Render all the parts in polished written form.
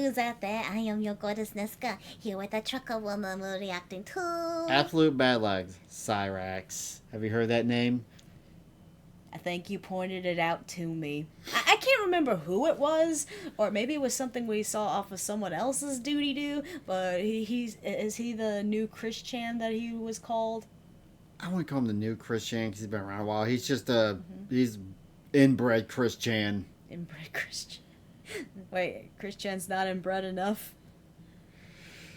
blues out there. I am your goddess Niska, here with a trucker woman we're reacting to. Absolute bad legs. Cyraxx. Have you heard that name? I think you pointed it out to me. I can't remember who it was, or maybe it was something we saw off of someone else's Duty Do, but is he the new Christian that he was called? I wouldn't call him the new Christian because he's been around a while. He's just he's inbred Christian. Inbred Christian. Wait, Christian's not inbred enough?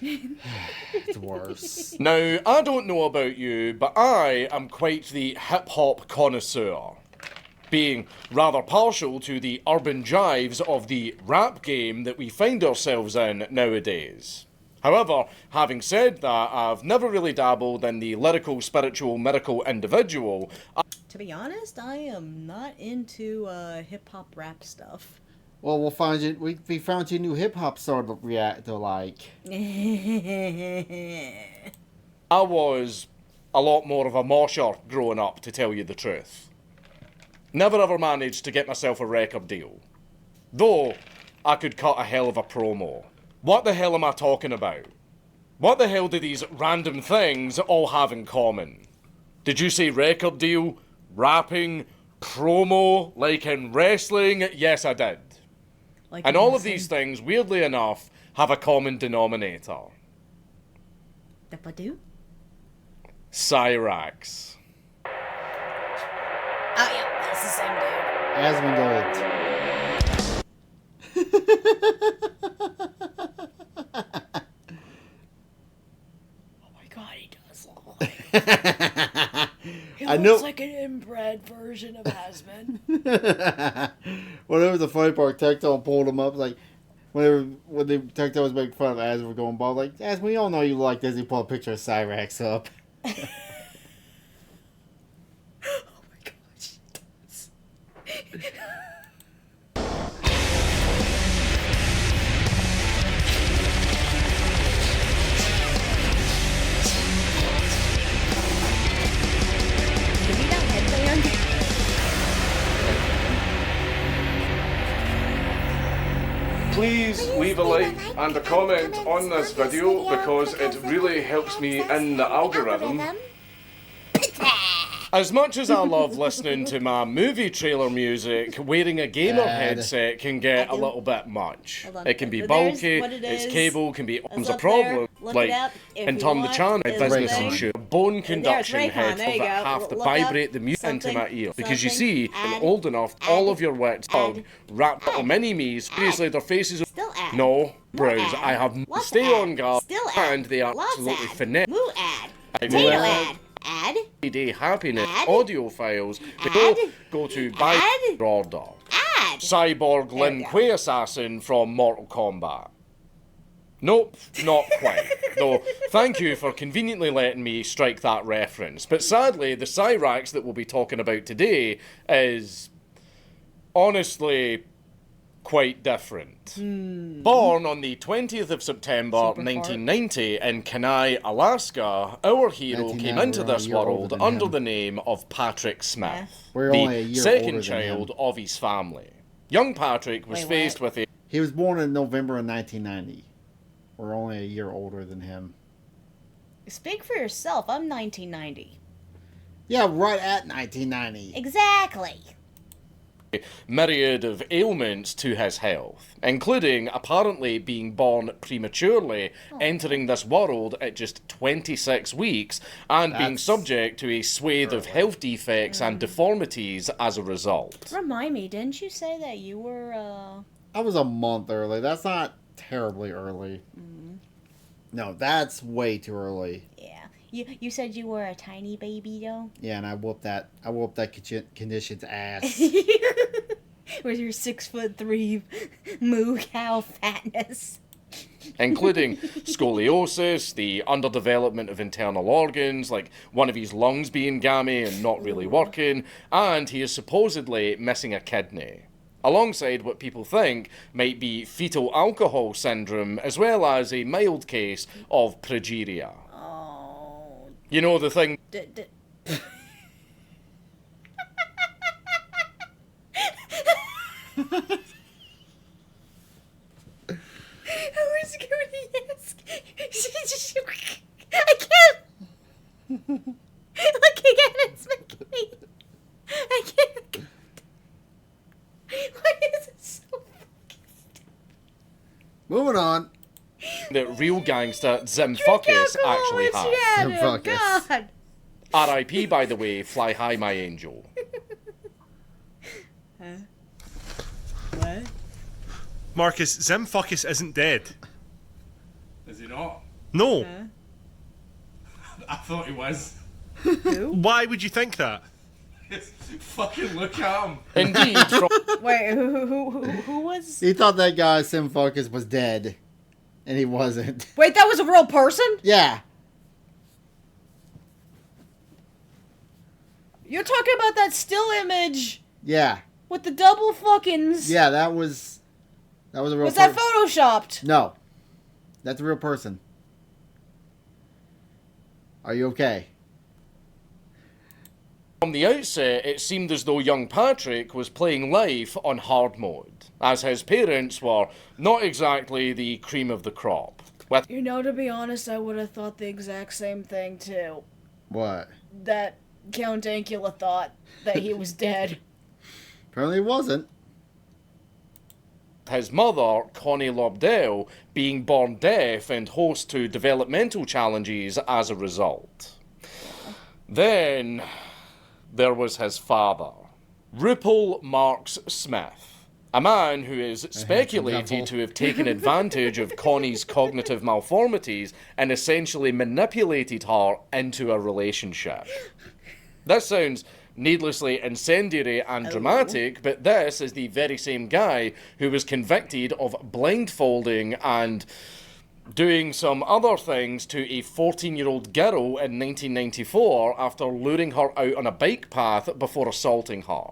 It's worse. Now, I don't know about you, but I am quite the hip-hop connoisseur, being rather partial to the urban jives of the rap game that we find ourselves in nowadays. However, having said that, I've never really dabbled in the lyrical, spiritual, miracle individual. To be honest, I am not into hip-hop rap stuff. Well, we'll find you. We found you a new hip hop sort of react to like. I was a lot more of a mosher growing up, to tell you the truth. Never ever managed to get myself a record deal. Though, I could cut a hell of a promo. What the hell am I talking about? What the hell do these random things all have in common? Did you say record deal, rapping, promo, like in wrestling? Yes, I did. Like And all of these things, weirdly enough, have a common denominator. The Badoo? Cyraxx. Oh yeah, that's the same dude. Oh my god, he does look like... He looks like an inbred version of Asmund. Whenever the funny part, Tecton pulled him up, like, when the Tecton was making fun of Asmund for going bald, like, Asmund, we all know you like this. He pulled a picture of Cyraxx up. Oh my gosh, he does. Give me that headband. Please leave a like and a comment on this video because it really helps me in the algorithm. As much as I love listening to my movie trailer music, wearing a gamer headset can get a little bit much. It can be bulky, its cable can be almost a problem. Like, and turn the channel business issue. Bone conduction headphones that have to vibrate the music into my ear. Because you see, I'm old enough, all of your wet tongue, rap little mini-me's, seriously, their faces are... No, bros, I have... Stay on guard, and they are absolutely finesse. Moo ad. Potato ad. Ad. Day happiness audio files to go to buy order. Ad. Cyborg Lin Kuei assassin from Mortal Kombat. Nope, not quite. Though, thank you for conveniently letting me strike that reference. But sadly, the Cyraxx that we'll be talking about today is honestly quite different. Born on the 20th of September 1990 in Kenai, Alaska, our hero came into this world under the name of Patrick Smith, the second child of his family. Young Patrick was faced with a... He was born in November of 1990. We're only a year older than him. Speak for yourself, I'm 1990. Yeah, right at 1990. Exactly. myriad of ailments to his health, including apparently being born prematurely, entering this world at just 26 weeks, and being subject to a swathe of health defects and deformities as a result. Remind me, didn't you say that you were, I was a month early. That's not terribly early. No, that's way too early. Yeah. You said you were a tiny baby, though? Yeah, and I whooped that condition's ass. With your 6'3" moo cow fatness. Including scoliosis, the underdevelopment of internal organs, like one of his lungs being gammy and not really working, and he is supposedly missing a kidney. Alongside what people think might be fetal alcohol syndrome, as well as a mild case of progeria. Oh. You know, the thing... was going to ask? I can't. Look again, it's making me. I can't. Why is it so fucking stupid? Moving on. that real gangster Zimfuckus actually has. Zimfuckus. God. R.I.P. by the way, fly high my angel. What? Marcus, Zimfuckus isn't dead. Is he not? No. I thought he was. Why would you think that? Fucking look at him. Indeed, from Wait, who was? He thought that guy, Zimfuckus, was dead. And he wasn't. Wait, that was a real person? Yeah. You're talking about that still image Yeah. with the double fuckings. Yeah, that was a real Was that person. photoshopped? No. That's a real person. Are you okay? From the outset, it seemed as though young Patrick was playing life on hard mode, as his parents were not exactly the cream of the crop. With You know, to be honest, I would have thought the exact same thing too. What? That Count Dankula thought that he was dead. Apparently it wasn't. his mother, Connie Lobdell, being born deaf and host to developmental challenges as a result. Then there was his father, Rupel Marks Smith, a man who is speculated to have taken advantage of Connie's cognitive malformities and essentially manipulated her into a relationship. This sounds needlessly incendiary and dramatic, but this is the very same guy who was convicted of blindfolding and doing some other things to a 14-year-old girl in 1994 after luring her out on a bike path before assaulting her.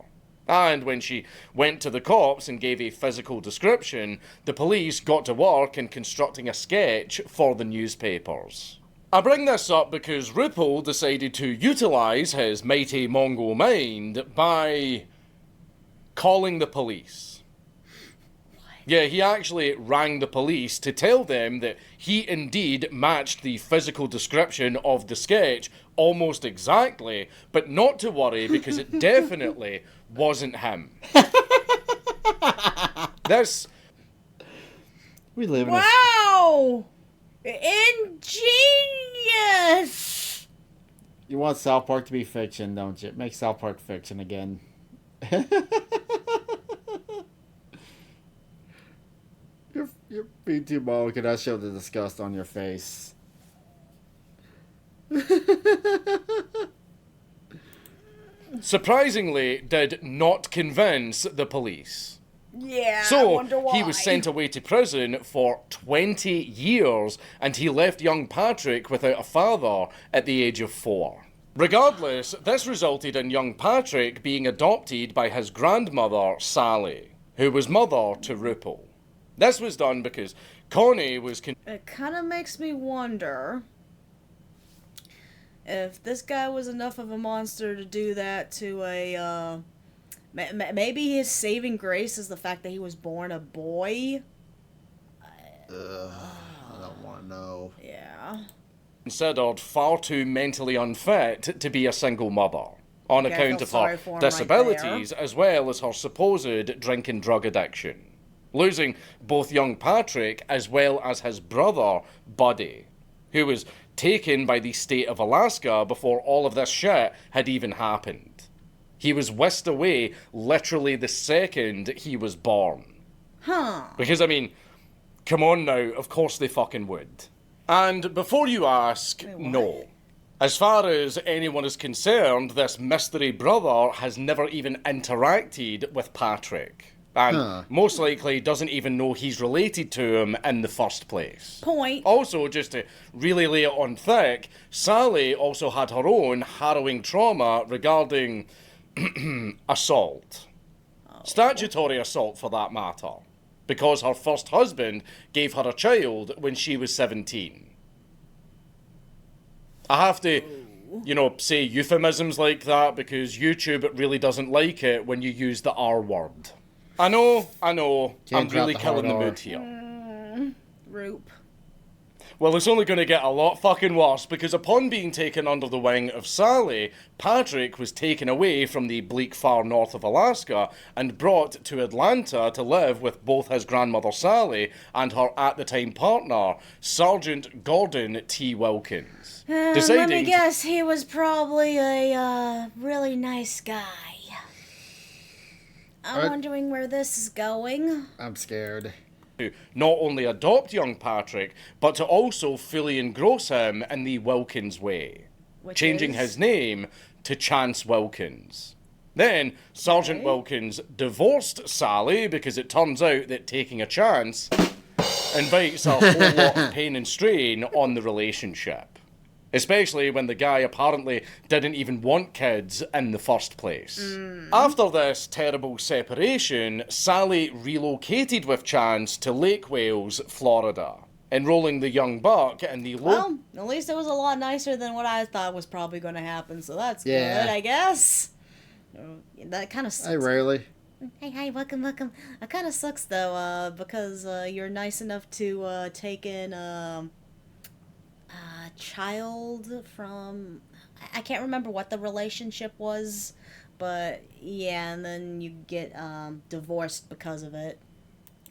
And when she went to the cops and gave a physical description, the police got to work in constructing a sketch for the newspapers. I bring this up because Rupel decided to utilise his mighty Mongol mind by calling the police. Yeah, he actually rang the police to tell them that he indeed matched the physical description of the sketch almost exactly, but not to worry because it definitely wasn't him. This... We live in Wow! Ingenious! You want South Park to be fiction, don't you? Make South Park fiction again. You're being too bold. Could I show the disgust on your face? surprisingly did not convince the police. Yeah, I So, wonder why. he was sent away to prison for 20 years, and he left young Patrick without a father at the age of 4. Regardless, this resulted in young Patrick being adopted by his grandmother, Sally, who was mother to Rupel. This was done because Connie was It kind of makes me wonder if this guy was enough of a monster to do that to a, maybe his saving grace is the fact that he was born a boy. I don't want to know. Yeah. considered far too mentally unfit to be a single mother, on Okay, I account feel of sorry her for him right disabilities as well as her supposed drink and drug addiction, losing both young Patrick as well as his brother, Buddy, who was taken by the state of Alaska before all of this shit had even happened. He was whisked away literally the second he was born. Huh. Because, I mean, come on now, of course they fucking would. And before you ask, no. As far as anyone is concerned, this mystery brother has never even interacted with Patrick. And most likely doesn't even know he's related to him in the first place. Point. Also, just to really lay it on thick, Sally also had her own harrowing trauma regarding assault. Statutory assault, for that matter. Because her first husband gave her a child when she was 17. I have to, say euphemisms like that because YouTube really doesn't like it when you use the R word. I know, I'm Can't drop really the killing hard the R. mood here. Roop. Well, it's only going to get a lot fucking worse, because upon being taken under the wing of Sally, Patrick was taken away from the bleak far north of Alaska and brought to Atlanta to live with both his grandmother Sally and her at-the-time partner, Sergeant Gordon T. Wilkins. Let me guess, he was probably a really nice guy. I'm wondering where this is going. I'm scared. To not only adopt young Patrick, but to also fully engross him in the Wilkins way, changing his name to Chance Wilkins. Then, Sergeant Wilkins divorced Sally because it turns out that taking a chance invites a whole lot of pain and strain on the relationship. Especially when the guy apparently didn't even want kids in the first place. After this terrible separation, Sally relocated with Chance to Lake Wales, Florida, enrolling the young buck in the Well, at least it was a lot nicer than what I thought was probably going to happen, so that's good, I guess. That kind of sucks. Hey, Rayleigh. Hey, welcome. It kind of sucks, though, because you're nice enough to take in a child from... I can't remember what the relationship was, but yeah, and then you get divorced because of it.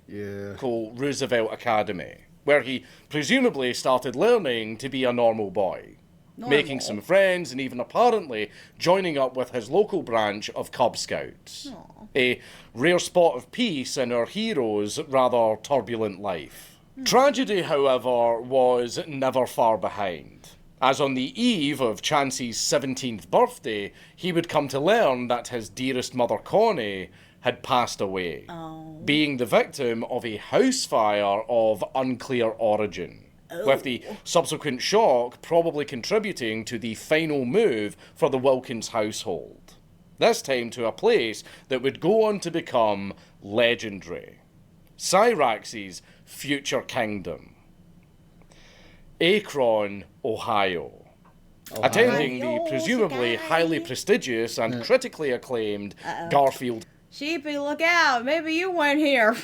Yeah. Local Roosevelt Academy, where he presumably started learning to be a normal boy. Making some friends and even apparently joining up with his local branch of Cub Scouts. Aww. A rare spot of peace in our hero's rather turbulent life. Tragedy, however, was never far behind, as on the eve of Chance's 17th birthday, he would come to learn that his dearest mother Connie had passed away, being the victim of a house fire of unclear origin, with the subsequent shock probably contributing to the final move for the Wilkins household, this time to a place that would go on to become legendary. Cyraxx's future kingdom. Akron, Ohio. Attending the presumably highly prestigious and critically acclaimed Garfield. Sheepy, look out! Maybe you went here.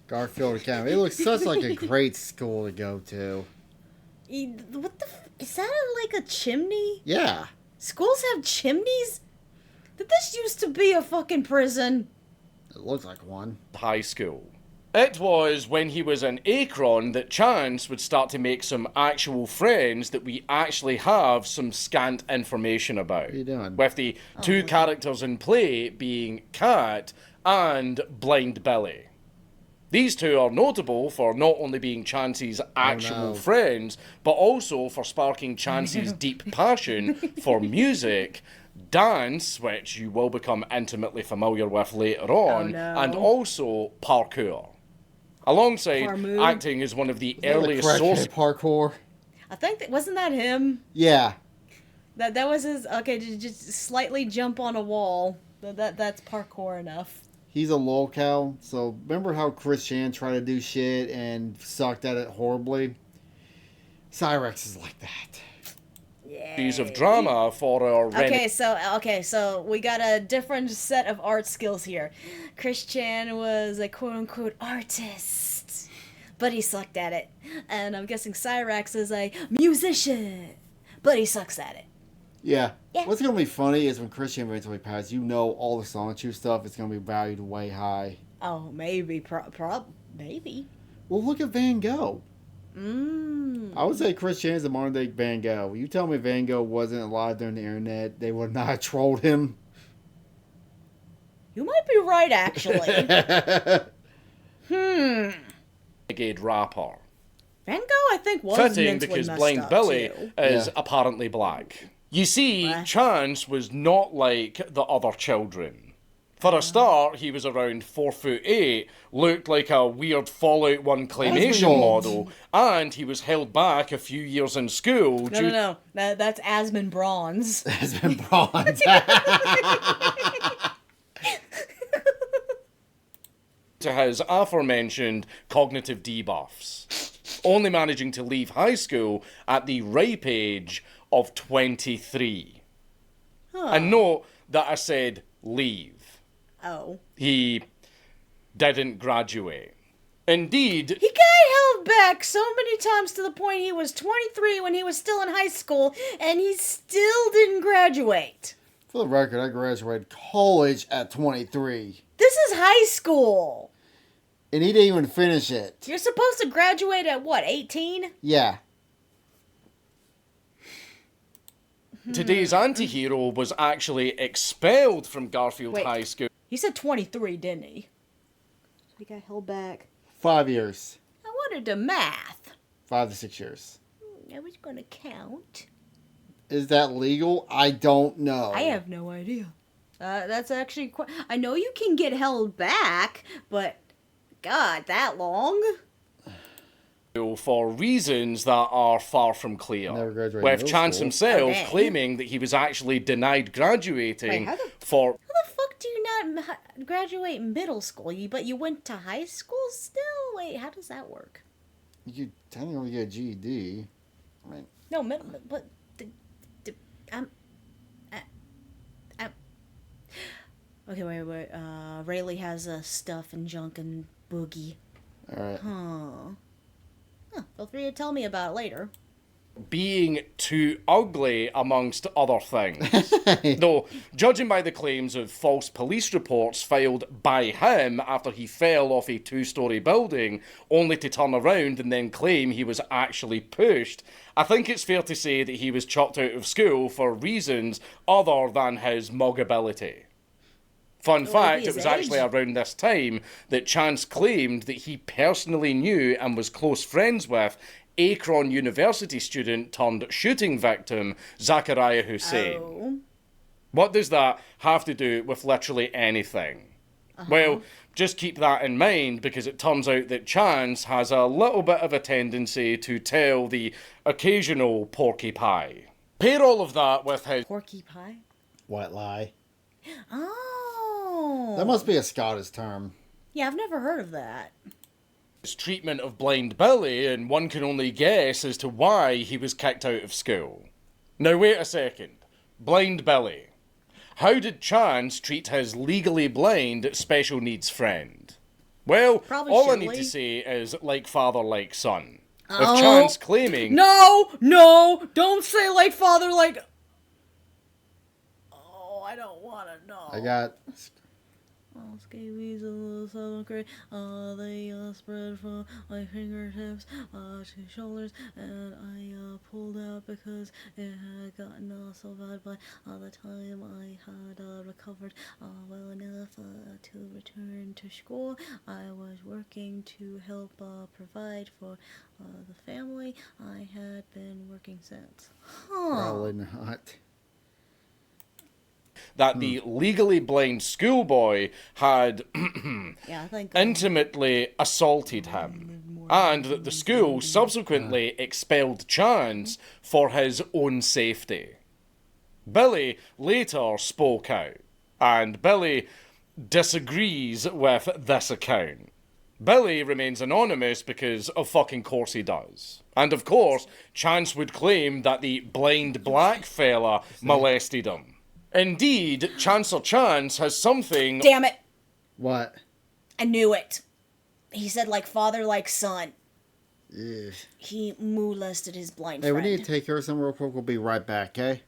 Garfield Academy. It looks such like a great school to go to. What the... Is that like a chimney? Yeah. Schools have chimneys? Did this used to be a fucking prison? It looks like one. High school. It was when he was in Akron that Chance would start to make some actual friends that we actually have some scant information about. What are you doing? With the two characters in play being Kat and Blind Billy. These two are notable for not only being Chance's actual friends, but also for sparking Chance's deep passion for music, dance, which you will become intimately familiar with later on, and also parkour. Alongside acting as one of the earliest sources. Parkour. I think wasn't that him? Yeah. That was his. Okay, just slightly jump on a wall. That's parkour enough. He's a lolcow, so remember how Chris Chan tried to do shit and sucked at it horribly? Cyraxx is like that. Piece of drama for our Okay, so we got a different set of art skills here. Chris Chan was a quote-unquote artist, but he sucked at it. And I'm guessing Cyraxx is a musician, but he sucks at it. Yeah. What's going to be funny is when Chris Chan eventually passes, you know all the Sonichu stuff is going to be valued way high. Oh, maybe. Maybe. Well, look at Van Gogh. I would say Chris Chan's the modern day Van Gogh. You tell me Van Gogh wasn't alive during the internet, they would not have trolled him. You might be right, actually. renegade rapper. Van Gogh, I think, was fitting mentally because messed Blind up, Billy too. is apparently black. You see, Chance was not like the other children. For a start, he was around 4'8", looked like a weird Fallout 1 claymation model, and he was held back a few years in school. No. That's Asmund Bronze. Asmund Bronze. To his aforementioned cognitive debuffs, only managing to leave high school at the ripe age of 23. And note that I said leave. Oh. He didn't graduate. Indeed, He got held back so many times to the point he was 23 when he was still in high school, and he still didn't graduate. For the record, I graduated college at 23. This is high school. And he didn't even finish it. You're supposed to graduate at what, 18? Yeah. today's anti-hero was actually expelled from Garfield Wait. High School. He said 23, didn't he? He got held back. 5 years. I wanted to math. 5 to 6 years. I was going to count. Is that legal? I don't know. I have no idea. That's actually quite... I know you can get held back, but... God, that long? For reasons that are far from clear. Never graduated With middle Chance school. himself Okay. claiming that he was actually denied graduating Wait, how the- for... How the fuck do you not graduate middle school? But you went to high school still? Wait, how does that work? You technically get a GED. I mean, No, but... Okay, wait. Rayleigh has stuff and junk and boogie. alright. Huh, feel free to tell me about it later. being too ugly, amongst other things. Though, judging by the claims of false police reports filed by him after he fell off a 2-story building, only to turn around and then claim he was actually pushed, I think it's fair to say that he was chucked out of school for reasons other than his mug ability. Fun fact, it was actually around this time that Chance claimed that he personally knew and was close friends with Akron University student turned shooting victim Zachariah Hussein. Oh. What does that have to do with literally anything? Well, just keep that in mind because it turns out that Chance has a little bit of a tendency to tell the occasional porky pie. Pair all of that with his Porky pie? White lie. Oh. That must be a Scottish term. Yeah, I've never heard of that. treatment of Blind Billy, and one can only guess as to why he was kicked out of school. Now wait a second. Blind Billy. How did Chance treat his legally blind special needs friend? Well, Probably all I need shitly. to say is like father, like son. Oh. With Chance claiming... No, don't say like father, like... Oh, I don't want to know. I got All scabies of the southern gray, they spread from my fingertips to shoulders, and I pulled out because it had gotten so bad by the time I had recovered well enough to return to school. I was working to help provide for the family. I had been working since. probably not. that the legally blind schoolboy had Yeah, I think intimately assaulted him, and that the school subsequently expelled Chance for his own safety. Billy later spoke out, and Billy disagrees with this account. Billy remains anonymous because of fucking course he does. And of course, Chance would claim that the blind black fella molested him. Indeed, Chancellor Chance has something... Damn it! What? I knew it. He said like father, like son. Ugh. He molested his blind Hey, we friend. need to take care of something real quick. We'll be right back, okay?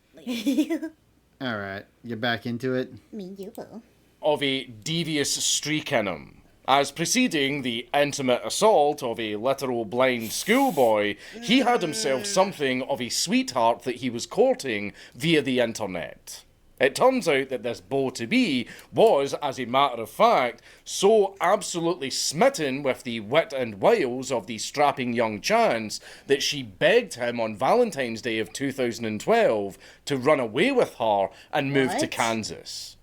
Alright. Get back into it. Me, you will. of a devious streak in him. As preceding the intimate assault of a literal blind schoolboy, he had himself something of a sweetheart that he was courting via the internet. It turns out that this beau-to-be was, as a matter of fact, so absolutely smitten with the wit and wiles of the strapping young Chance that she begged him on Valentine's Day of 2012 to run away with her and move to What? Kansas.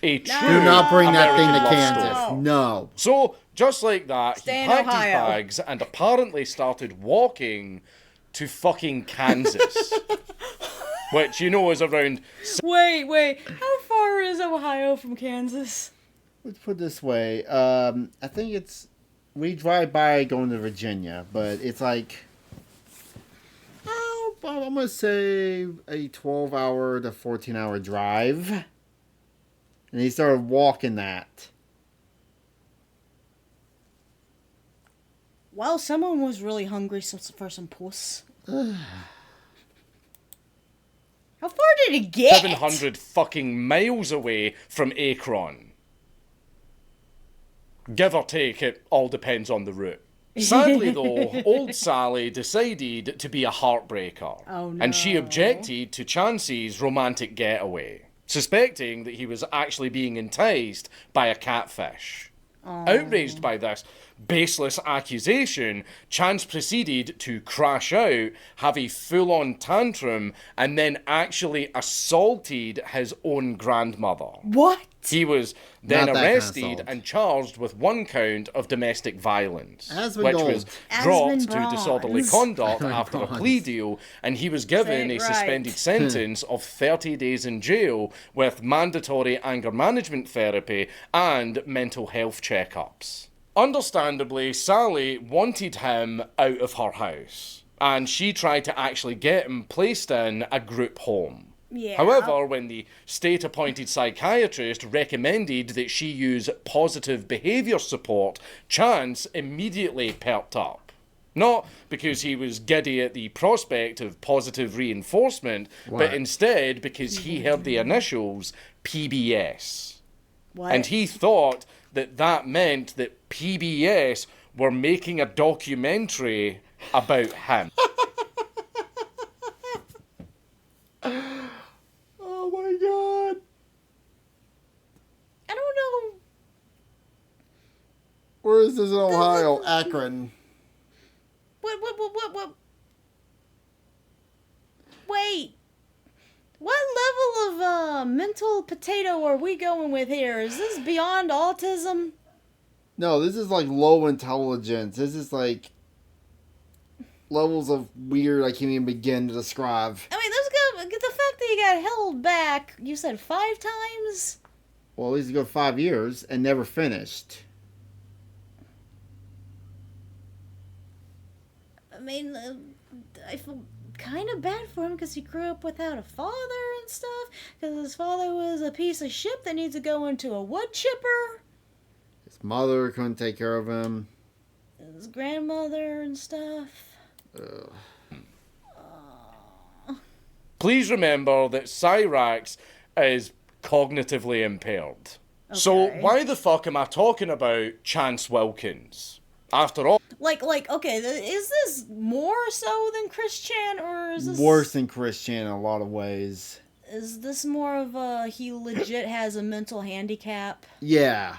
A true Do not bring that thing to American love Kansas. story. No. So, just like that, Stay he in packed his Ohio. bags and apparently started walking to fucking Kansas. Which, you know, is around... Wait. How far is Ohio from Kansas? Let's put it this way. I think it's... We drive by going to Virginia, but it's like... Oh, I'm going to say a 12-hour to 14-hour drive. And he started walking that. Well, someone was really hungry for some puss. How far did it get? 700 fucking miles away from Akron. Give or take, it all depends on the route. Sadly, though, old Sally decided to be a heartbreaker. Oh, no. And she objected to Chance's romantic getaway, suspecting that he was actually being enticed by a catfish. Outraged by this baseless accusation, Chance proceeded to crash out, have a full-on tantrum, and then actually assaulted his own grandmother. What? He was then Not that kind of arrested assault. and charged with 1 count of domestic violence, Asmund which Gold. was Asmund dropped to Bronze. disorderly conduct Asmund after a Bronze. plea deal, and he was given Say a it right. suspended sentence of 30 days in jail with mandatory anger management therapy and mental health checkups. Understandably, Sally wanted him out of her house, and she tried to actually get him placed in a group home. Yeah. However, when the state-appointed psychiatrist recommended that she use positive behaviour support, Chance immediately perked up. Not because he was giddy at the prospect of positive reinforcement, but What? instead because he heard the initials PBS. What? And he thought that that meant that PBS were making a documentary about him. Oh my god. I don't know. Where is this in Ohio? Akron. What? Wait. What level of mental potato are we going with here? Is this beyond autism? No, this is like low intelligence. This is like levels of weird I can't even begin to describe. I mean, the fact that he got held back, you said 5 times? Well, at least he got 5 years and never finished. I mean, I feel kind of bad for him because he grew up without a father and stuff. Because his father was a piece of shit that needs to go into a wood chipper. His mother couldn't take care of him. His grandmother and stuff. Ugh. Please remember that Cyraxx is cognitively impaired. So Okay. why the fuck am I talking about Chance Wilkins? After all, Okay, is this more so than Chris Chan, or is this... Worse than Christian in a lot of ways. Is this more of a, he legit has a mental handicap? Yeah,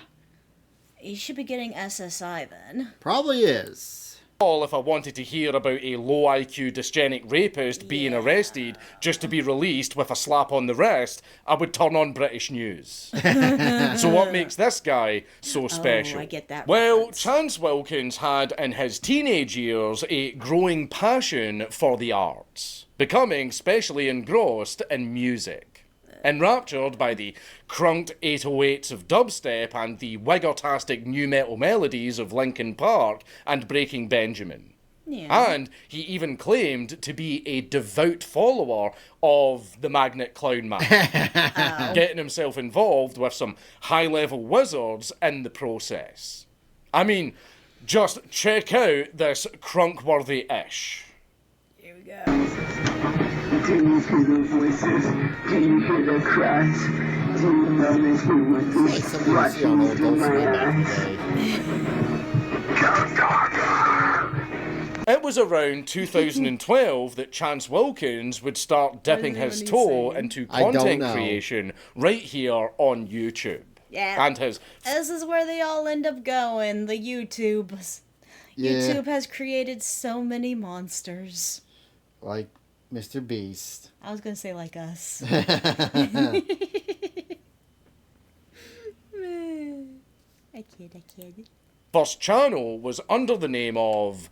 He should be getting SSI then. probably is. if I wanted to hear about a low IQ dysgenic rapist being arrested just to be released with a slap on the wrist, I would turn on British news. So what makes this guy so special? I get that Well, reference. Chance Wilkins had in his teenage years a growing passion for the arts, becoming specially engrossed in music. Enraptured by the crunked 808s of dubstep and the wiggertastic new metal melodies of Linkin Park and Breaking Benjamin. Yeah. And he even claimed to be a devout follower of the Magnet Clown Man, getting himself involved with some high-level wizards in the process. I mean, just check out this crunk-worthy-ish. Here we go. Do you hear the voices? Do you hear the cries? Do you notice who was Like something you see on old watching through Adult Swim my back in eyes? the day. It was around 2012 that Chance Wilkins would start dipping What his is toe he saying? into I don't content know. creation right here on YouTube. Yeah. And his This is where they all end up going, the YouTubes. Yeah, YouTube has created so many monsters. like Mr. Beast. I was gonna say like us. I kid. first channel was under the name of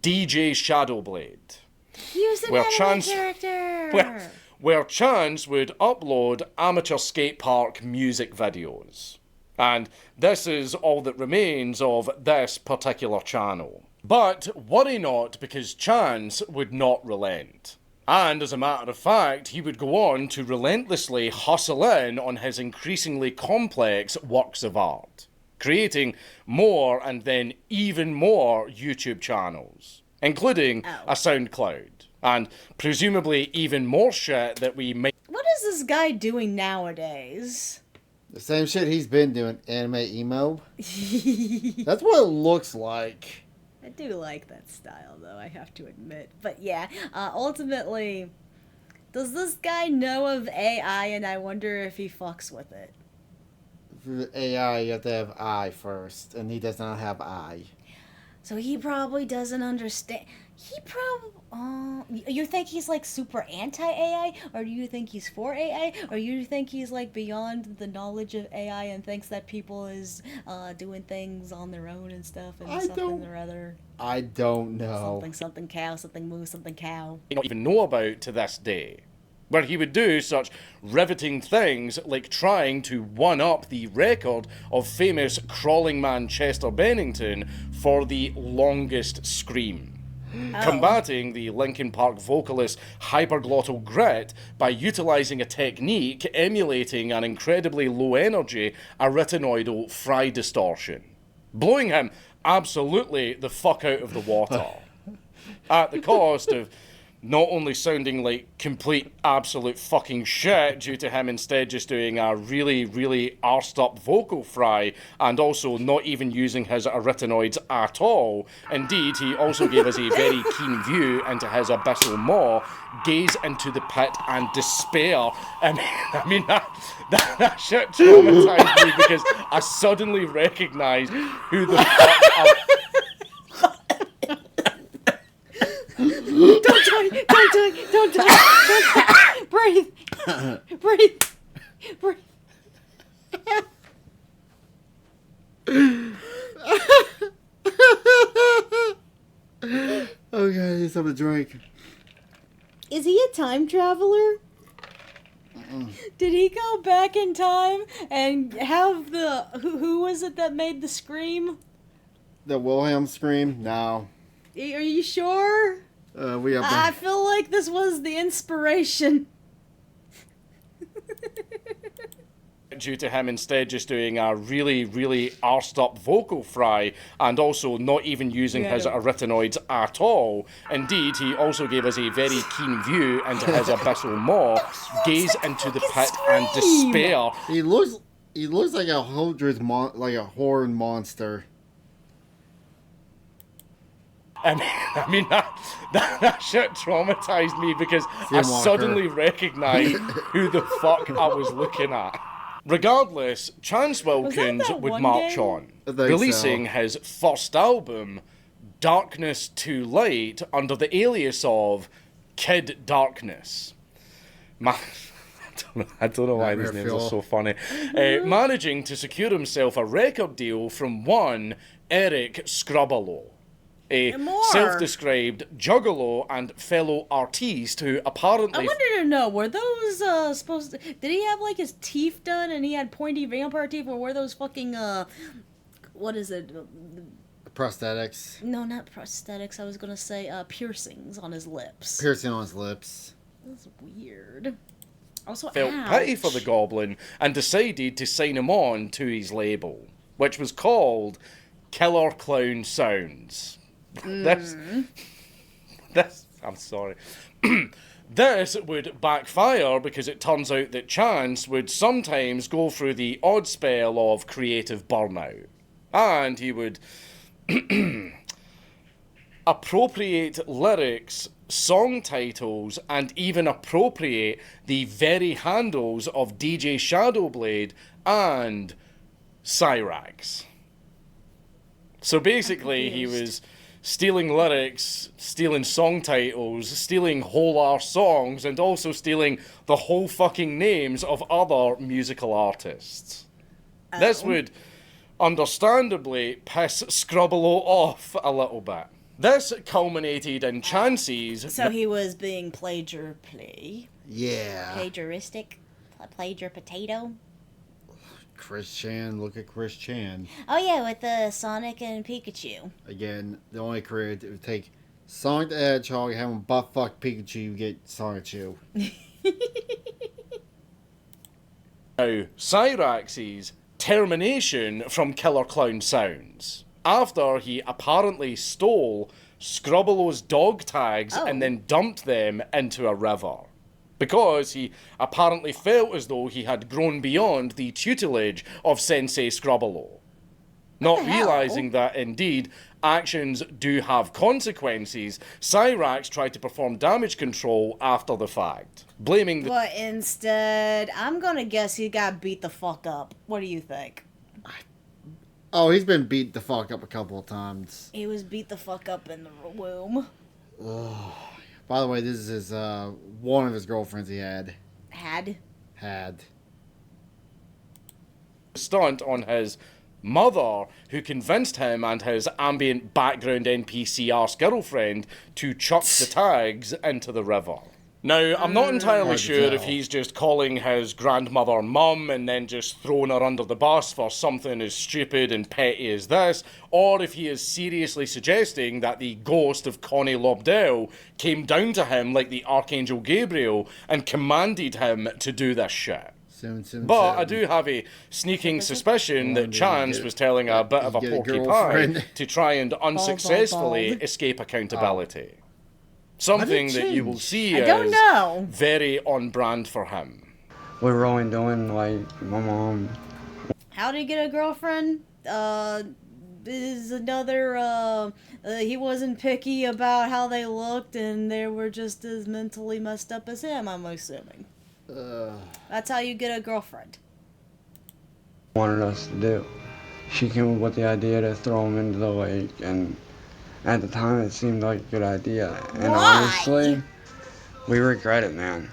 DJ Shadowblade, Use an Well, anime Chance- character! where Chance would upload amateur skate park music videos. And this is all that remains of this particular channel. But worry not, because Chance would not relent. And as a matter of fact, he would go on to relentlessly hustle in on his increasingly complex works of art. creating more and then even more YouTube channels, including a SoundCloud, and presumably even more shit that we may... What is this guy doing nowadays? The same shit he's been doing, anime emo. That's what it looks like. I do like that style, though, I have to admit. But yeah, ultimately, does this guy know of AI, and I wonder if he fucks with it? For AI, you have to have I first, and he does not have I. So he probably doesn't understand. He probably... you think he's like super anti-AI? Or do you think he's for AI? Or you think he's like beyond the knowledge of AI and thinks that people is doing things on their own and stuff and something or other? I don't know. Something cow, something moo, something cow. not even know about to this day, where he would do such riveting things like trying to one-up the record of famous crawling man Chester Bennington for the longest scream. Combating the Linkin Park vocalist hyperglottal grit by utilising a technique emulating an incredibly low-energy arytenoidal fry distortion, blowing him absolutely the fuck out of the water, at the cost of not only sounding like complete absolute fucking shit due to him instead just doing a really, really arsed up vocal fry and also not even using his arytenoids at all. Indeed, he also gave us a very keen view into his abyssal maw, gaze into the pit and despair. I mean that shit traumatized me because I suddenly recognised who the fuck Don't die! Breathe! Breathe! Breathe! Okay, I need something to drink. Is he a time traveler? Did he go back in time and have the... Who was it that made the scream? The Wilhelm scream? No. Are you sure? We have I feel like this was the inspiration. due to him instead just doing a really, really arsed up vocal fry and also not even using his arytenoids at all. Indeed, he also gave us a very keen view into his abyssal maw, gaze into the pit and despair. He looks like a horned monster. I mean that shit traumatized me because I suddenly recognised who the fuck I was looking at. Regardless, Chance Wilkins would march on, releasing his first album, Darkness Too Light, under the alias of Kid Darkness. I don't know why these names are so funny. Managing to secure himself a record deal from one Eric Scrubalo, a self-described juggalo and fellow artiste who apparently... I wanted to know, were those supposed to... Did he have, like, his teeth done and he had pointy vampire teeth, or were those fucking, what is it? Prosthetics. No, not prosthetics. I was gonna say, piercings on his lips. Piercing on his lips. That's weird. Also, felt pity for the goblin and decided to sign him on to his label, which was called Killer Clown Sounds. This, I'm sorry. This would backfire because it turns out that Chance would sometimes go through the odd spell of creative burnout. And he would appropriate lyrics, song titles, and even appropriate the very handles of DJ Shadowblade and Cyraxx. So basically, he was stealing lyrics, stealing song titles, stealing whole arse songs, and also stealing the whole fucking names of other musical artists. This would understandably piss Scrubalo off a little bit. This culminated in Chance's... So he was being Yeah. plagiaristic? Plagiar potato? Chris Chan, look at Chris Chan. Oh yeah, with the Sonic and Pikachu. Again, the only career it would take Sonic the Hedgehog, have him butt fuck Pikachu, get Sonic Chew. Now, Cyraxx's termination from Killer Clown Sounds after he apparently stole Scrubbalow's dog tags and then dumped them into a river. Because he apparently felt as though he had grown beyond the tutelage of Sensei Scrubbalo. Not realising that, indeed, actions do have consequences, Cyraxx tried to perform damage control after the fact, blaming the... But instead, I'm gonna guess he got beat the fuck up. What do you think? Oh, he's been beat the fuck up a couple of times. He was beat the fuck up in the womb. By the way, this is one of his girlfriends he had. Had. stunt on his mother, who convinced him and his ambient background NPC arse girlfriend to chuck the tags into the river. Now, I'm not entirely sure if he's just calling his grandmother mum and then just throwing her under the bus for something as stupid and petty as this, or if he is seriously suggesting that the ghost of Connie Lobdell came down to him like the Archangel Gabriel and commanded him to do this shit. But I do have a sneaking suspicion that Chance was telling a bit of a porcupine to try and unsuccessfully escape accountability. Something that you will see is very on brand for him. We were only doing, like, my mom. How did he get a girlfriend? Is another, he wasn't picky about how they looked and they were just as mentally messed up as him, I'm assuming. That's how you get a girlfriend. Wanted us to do. She came up with the idea to throw him into the lake, and at the time it seemed like a good idea. And honestly, we regret it, man.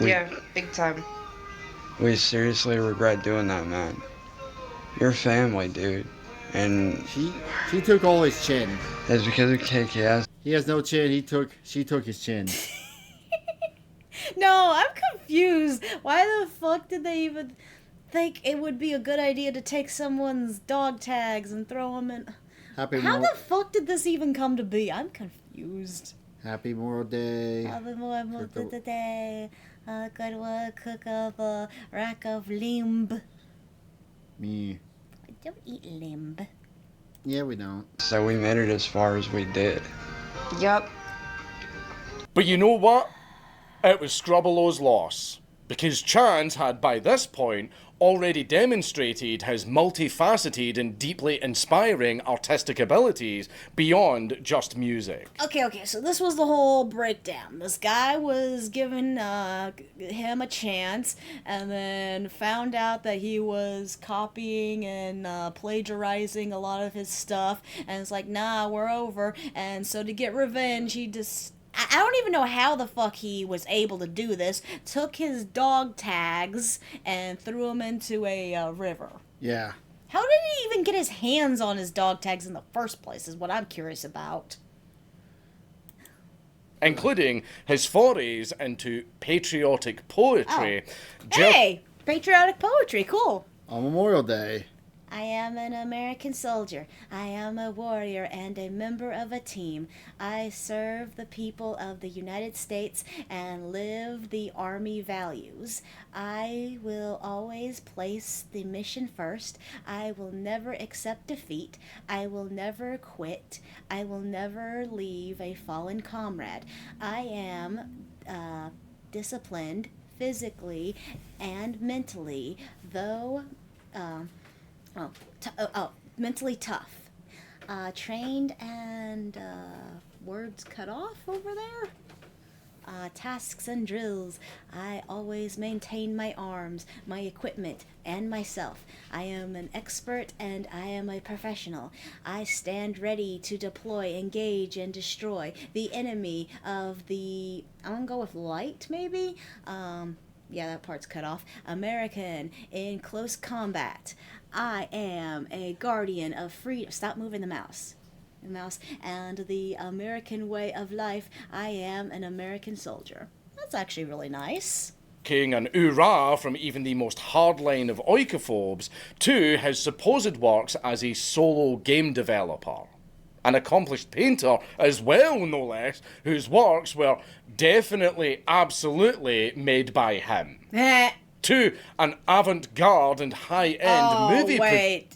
Yeah, big time. We seriously regret doing that, man. You're family, dude. And she took all his chin. It's because of KKS. He has no chin. She took his chin. No, I'm confused. Why the fuck did they even think it would be a good idea to take someone's dog tags and throw them in? How the fuck did this even come to be? I'm confused. Happy Memorial Day. Happy Memorial Day. Good one, cook up a rack of limb. Me. I don't eat limb. Yeah, we don't. So we made it as far as we did. Yup. But you know what? It was Scrubbalow's loss, because Chance had by this point already demonstrated his multifaceted and deeply inspiring artistic abilities beyond just music. Okay, so this was the whole breakdown. This guy was giving him a chance and then found out that he was copying and plagiarizing a lot of his stuff, and it's like, nah, we're over. And so to get revenge, he just... I don't even know how the fuck he was able to do this. Took his dog tags and threw them into a river. Yeah. How did he even get his hands on his dog tags in the first place is what I'm curious about. Including his forays into patriotic poetry. Hey! Patriotic poetry, cool. On Memorial Day. I am an American soldier. I am a warrior and a member of a team. I serve the people of the United States and live the Army values. I will always place the mission first. I will never accept defeat. I will never quit. I will never leave a fallen comrade. I am disciplined physically and mentally, though... mentally tough. Trained and, words cut off over there? Tasks and drills. I always maintain my arms, my equipment, and myself. I am an expert and I am a professional. I stand ready to deploy, engage, and destroy the enemy of the... I'm gonna go with light, maybe? Yeah, that part's cut off. American in close combat. I am a guardian of freedom. Stop moving the mouse. And the American way of life. I am an American soldier. That's actually really nice. King an hoorah from even the most hardline of oikophobes to his supposed works as a solo game developer. An accomplished painter as well, no less, whose works were definitely, absolutely made by him. to an avant-garde and high-end movie. Wait.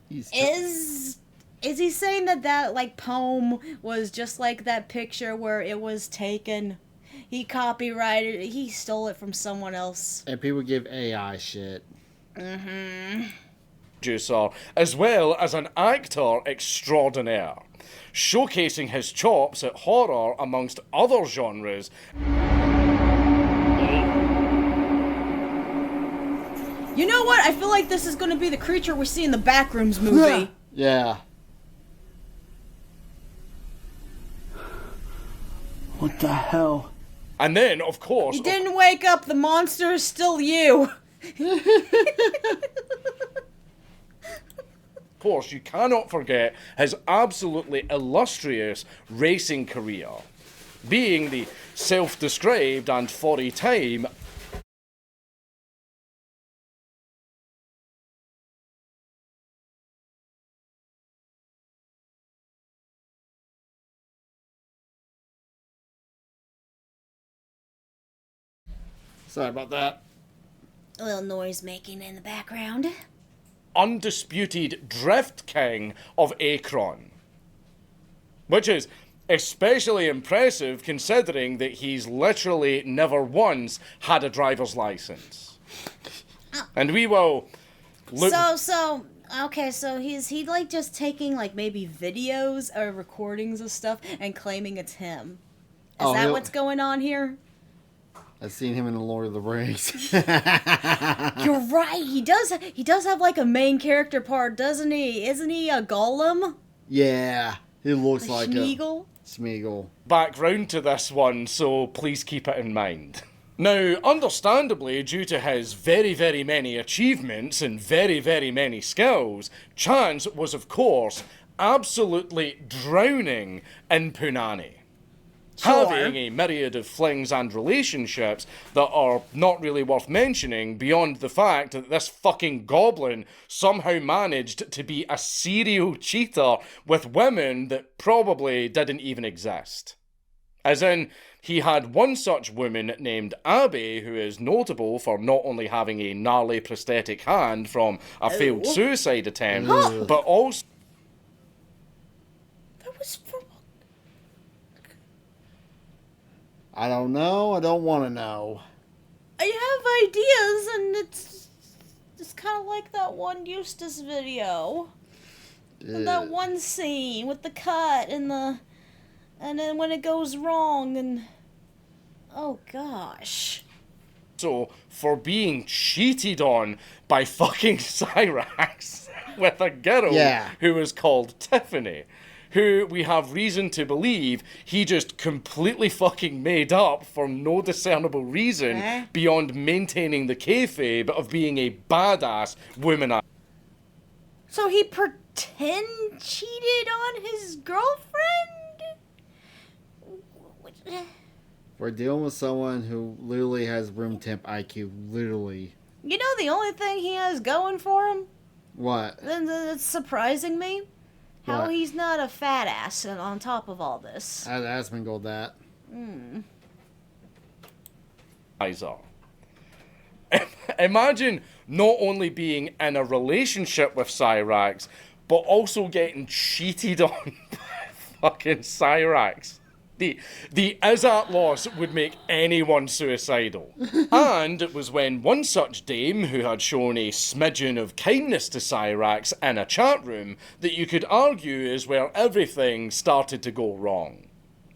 He's Is he saying that like poem was just like that picture where it was taken? He copyrighted it. He stole it from someone else. and people give AI shit. Producer, as well as an actor extraordinaire, showcasing his chops at horror amongst other genres. You know what? I feel like this is going to be the creature we see in the Backrooms movie. Yeah. What the hell? And then, of course, You didn't wake up. The monster is still you. Of course, you cannot forget his absolutely illustrious racing career, being the self-described and for a time Sorry about that. A little noise making in the background. undisputed drift king of Akron. Which is especially impressive considering that he's literally never once had a driver's license. And we will look... Okay, so he like just taking like maybe videos or recordings of stuff and claiming it's him. Is that what's going on here? I've seen him in the Lord of the Rings. You're right. He does have like a main character part, doesn't he? Isn't he a golem? Yeah, he looks like Smeagol? a Smeagol. background to this one, so please keep it in mind. Now, understandably, due to his very, very many achievements and very, very many skills, Chance was, of course, absolutely drowning in punani. Sure. Having a myriad of flings and relationships that are not really worth mentioning beyond the fact that this fucking goblin somehow managed to be a serial cheater with women that probably didn't even exist. As in, he had one such woman named Abby who is notable for not only having a gnarly prosthetic hand from a failed suicide attempt, but also... That was for... I don't know. I don't want to know. I have ideas, and it's kind of like that one Eustace video. And that one scene with the cut and then when it goes wrong and oh gosh. So, for being cheated on by fucking Cyraxx with a girl who is called Tiffany, who we have reason to believe he just completely fucking made up for no discernible reason beyond maintaining the kayfabe of being a badass womanizer. So he pretend cheated on his girlfriend? We're dealing with someone who literally has room temp IQ. Literally. You know the only thing he has going for him? What? That's surprising me. How What? he's not a fat ass on top of all this. I'd Asmongold that. Imagine not only being in a relationship with Cyraxx, but also getting cheated on by fucking Cyraxx. The Izzat loss would make anyone suicidal. And it was when one such dame who had shown a smidgen of kindness to Cyraxx in a chat room that you could argue is where everything started to go wrong.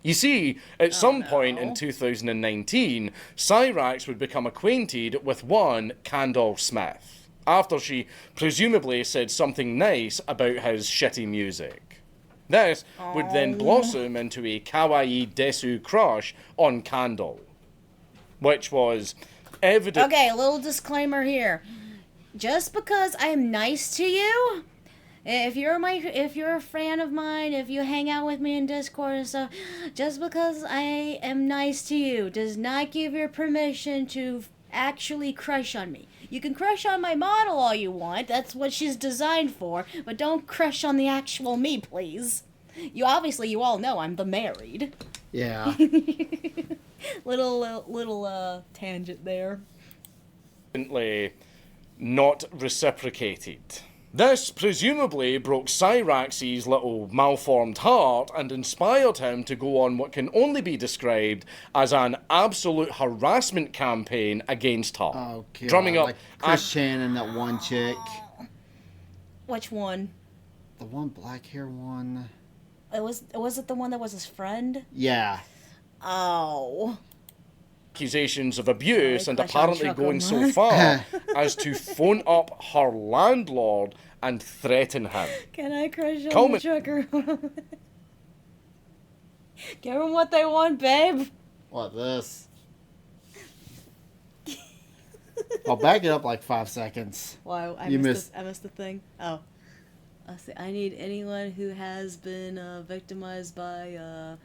You see, at some point in 2019, Cyraxx would become acquainted with one Candle Smith, after she presumably said something nice about his shitty music. This would then blossom into a kawaii desu crush on Candle, which was evident... Okay, a little disclaimer here. Just because I'm nice to you, if you're a fan of mine, if you hang out with me in Discord and stuff, just because I am nice to you does not give you permission to actually crush on me. You can crush on my model all you want, that's what she's designed for, but don't crush on the actual me, please. You all know I'm the married. Yeah. Little tangent there. not reciprocated. This presumably broke Cyraxx's little malformed heart and inspired him to go on what can only be described as an absolute harassment campaign against her. Oh, God. Drumming up like Chris Shannon, that one chick. Which one? The one black hair one. Was it the one that was his friend? Yeah. Oh. Accusations of abuse and crush on apparently Trucker going so Man. far as to phone up her landlord and threaten him. Can I crush on Coleman. the trucker? Give them what they want, babe. What, this? I'll back it up like 5 seconds. Wow, I You missed the thing. Oh. I need anyone who has been victimized by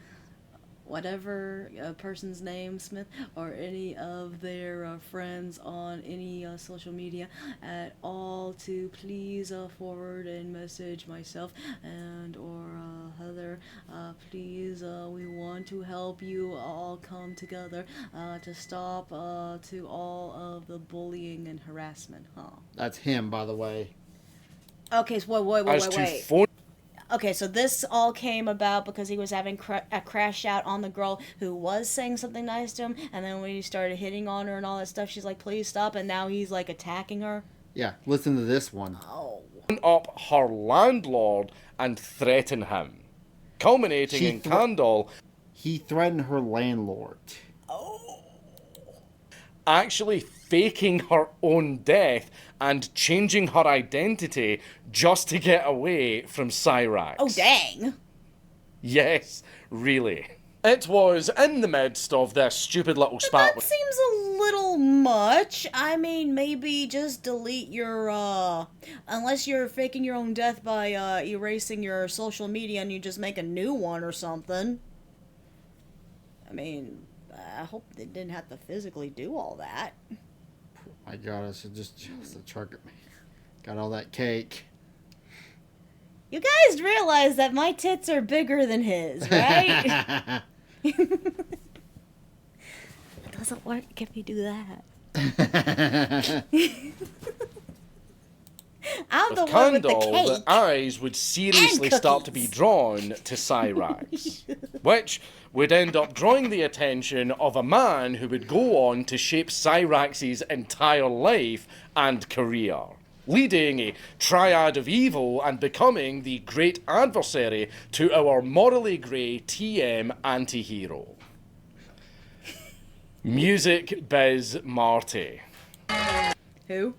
whatever person's name, Smith, or any of their friends on any social media at all to please forward and message myself and or Heather. Please, we want to help you all come together to stop to all of the bullying and harassment, huh? That's him, by the way. Okay, so wait. As to phone Okay, so this all came about because he was having a crash out on the girl who was saying something nice to him, and then when he started hitting on her and all that stuff, she's like, please stop, and now he's like attacking her. Yeah, listen to this one. Oh. up her landlord and threaten him, culminating in Candle He threatened her landlord. actually faking her own death and changing her identity just to get away from Cyraxx. Oh, dang. Yes, really. It was in the midst of this stupid little spat. That seems a little much. I mean, maybe just delete your, unless you're faking your own death by, erasing your social media and you just make a new one or something. I mean, I hope they didn't have to physically do all that. My God, I should just the truck at me. Got all that cake. You guys realize that my tits are bigger than his, right? It doesn't work if you do that. I'm the one with the Candle, cake. the eyes would seriously start to be drawn to Cyraxx, which would end up drawing the attention of a man who would go on to shape Cyraxx's entire life and career, leading a triad of evil and becoming the great adversary to our morally grey TM anti-hero. Music Biz Marty. Who?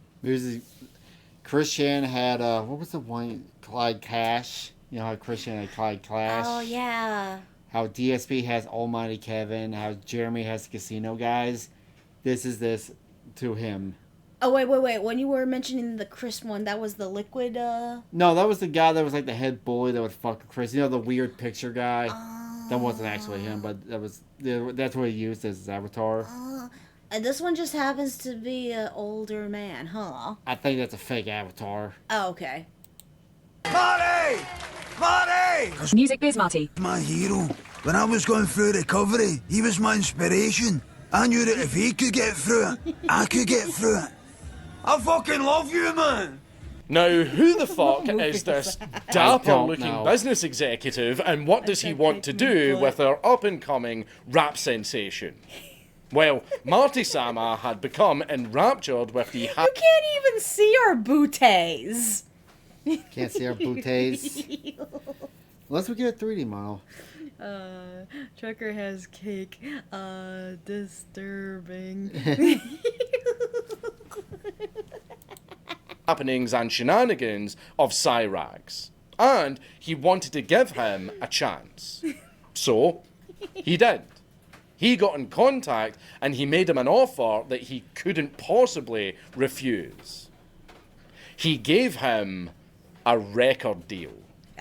Chris Shannon had, what was the one? Clyde Cash. You know how Chris Shannon had Clyde Cash? Oh, yeah. How DSP has Almighty Kevin. How Jeremy has the Casino Guys. This is this to him. Oh, wait. When you were mentioning the Chris one, that was the Liquid, No, that was the guy that was like the head bully that would fuck Chris. You know, the weird picture guy? That wasn't actually him, but that's what he used as his avatar. And this one just happens to be an older man, huh? I think that's a fake avatar. Oh, okay. Marty! Marty! Music Biz Marty. My hero. When I was going through recovery, he was my inspiration. I knew that if he could get through it, I could get through it. I fucking love you, man! Now, who the fuck is this dapper-looking business executive, and what does he want to do with our up-and-coming rap sensation? Well, Marty Sama had become enraptured with the... You can't even see our booties. Can't see our booties. Unless we get a 3D model. Trucker has cake. Disturbing. happenings and shenanigans of Cyraxx, and he wanted to give him a chance. So, he did. He got in contact and he made him an offer that he couldn't possibly refuse. He gave him a record deal.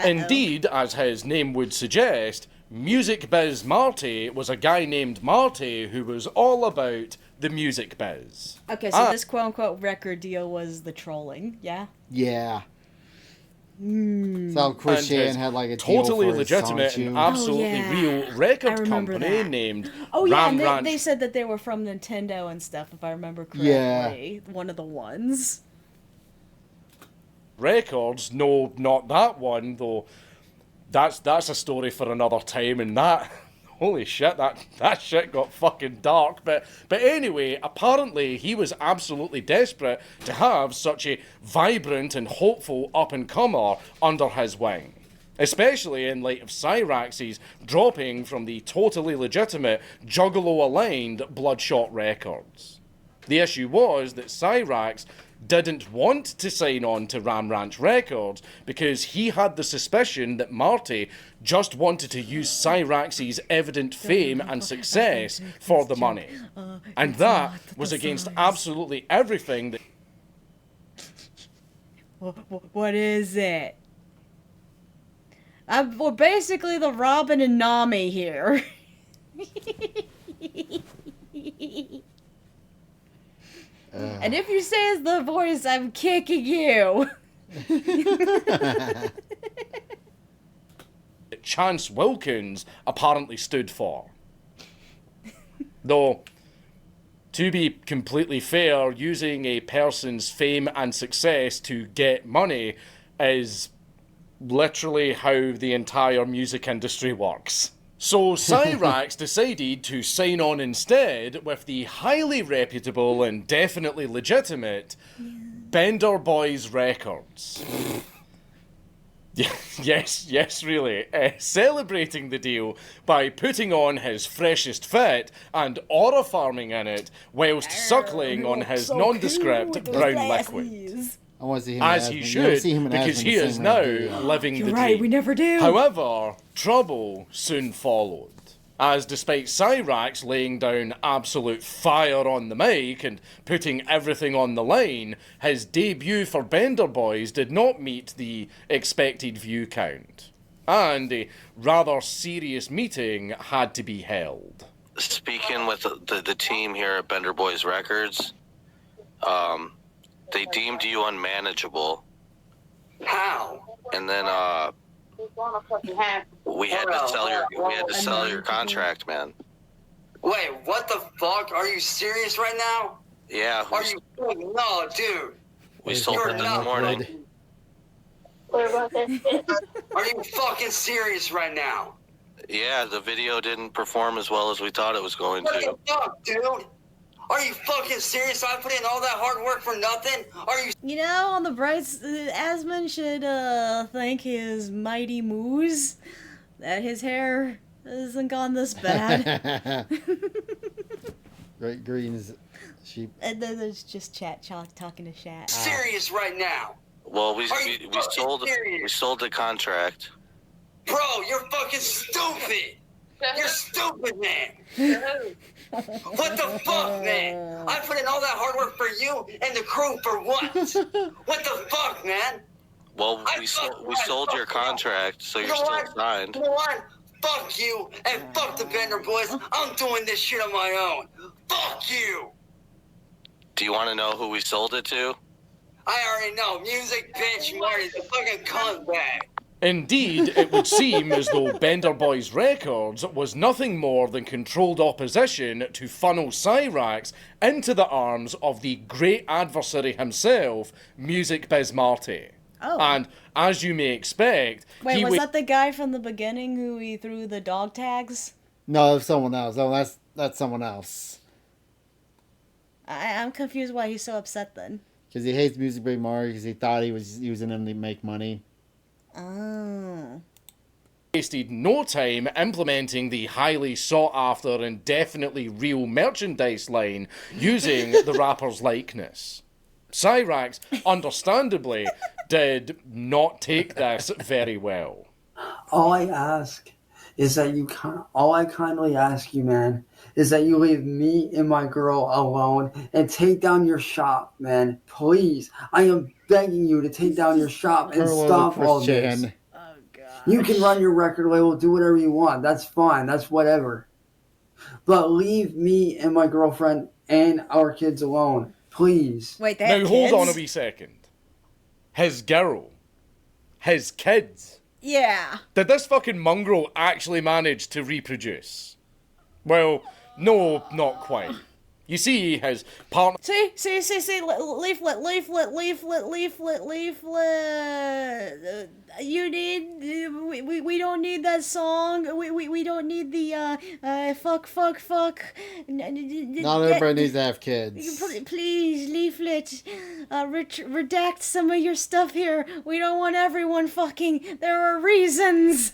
Indeed, as his name would suggest, Music Biz Marty was a guy named Marty who was all about the music biz. Okay, so this quote-unquote record deal was the trolling, yeah? Yeah. So Chris And his Chan had like a deal totally for his legitimate song, and too. absolutely yeah. real I record remember company that. named Oh yeah, Ram and Ranch. they said that they were from Nintendo and stuff, if I remember correctly. Yeah. One of the ones. Records. No, not that one though. That's a story for another time, and that holy shit, that shit got fucking dark. But anyway, apparently he was absolutely desperate to have such a vibrant and hopeful up and comer under his wing. Especially in light of Cyraxx's dropping from the totally legitimate Juggalo-aligned Bloodshot Records. The issue was that Cyraxx didn't want to sign on to Ram Ranch Records because he had the suspicion that Marty just wanted to use Cyraxx's evident fame and success for the money. And that was against absolutely everything that... What is it? We're basically the Robin and Nami here. And if you say it's the voice, I'm kicking you. Chance Wilkins apparently stood for. Though, to be completely fair, using a person's fame and success to get money is literally how the entire music industry works. So Cyraxx decided to sign on instead with the highly reputable and definitely legitimate Bender Boys Records. Yes, really. Celebrating the deal by putting on his freshest fit and aura farming in it whilst suckling on his nondescript brown liquid. I want to see him as in he Asmund. You never should, see him in because Asmund he the is same now way, do you? living You're the right, dream. we never do. However, trouble soon followed. As despite Cyraxx laying down absolute fire on the mic and putting everything on the line, his debut for Bender Boys did not meet the expected view count. And a rather serious meeting had to be held. Speaking with the team here at Bender Boys Records, they deemed you unmanageable. How? And then we had to sell your contract, man. Wait, what the fuck? Are you serious right now? Yeah. Are you? No, dude. We sold it this morning. Are you fucking serious right now? Yeah, the video didn't perform as well as we thought it was going What to. the fuck, dude? Are you fucking serious? I put in all that hard work for nothing? Are you? You know, on the bright, Asmund should thank his mighty moose that his hair hasn't gone this bad. Great Green's sheep. And then there's just chat talking to chat. Serious right now? Well, we serious? sold the contract. Bro, you're fucking stupid. You're stupid, man. What the fuck, man? I put in all that hard work for you and the crew for what? What the fuck, man? Well, we sold your contract, so you're still signed. You know what? Fuck you and fuck the Bender Boys. I'm doing this shit on my own. Fuck you. Do you want to know who we sold it to? I already know. Music, bitch, Marty, the fucking cunt bag. Indeed, it would seem as though Bender Boys Records was nothing more than controlled opposition to funnel Cyraxx into the arms of the great adversary himself, Music Biz Marty. Oh. And as you may expect, Wait, was that the guy from the beginning who he threw the dog tags? No, it's someone else. No, that's someone else. I'm confused why he's so upset then. Because he hates Music Big Mario because he thought he was using him to make money. Oh. Wasted no time implementing the highly sought after and definitely real merchandise line using the rapper's likeness. Cyraxx, understandably, did not take this very well. All I ask is that all I kindly ask you, man, is that you leave me and my girl alone and take down your shop, man. Please. I am begging you to take down your shop and stop all this. Oh, God. You can run your record label, do whatever you want. That's fine. That's whatever. But leave me and my girlfriend and our kids alone. Please. Wait, they have Now, hold kids? on a wee second. His girl. his kids. Yeah. Did this fucking mongrel actually manage to reproduce? Well, no, not quite. You see, his partner... See, leaflet. You need, we don't need that song. We don't need the, fuck. Not everybody needs to have kids. Please, leaflet, redact some of your stuff here. We don't want everyone fucking. There are reasons.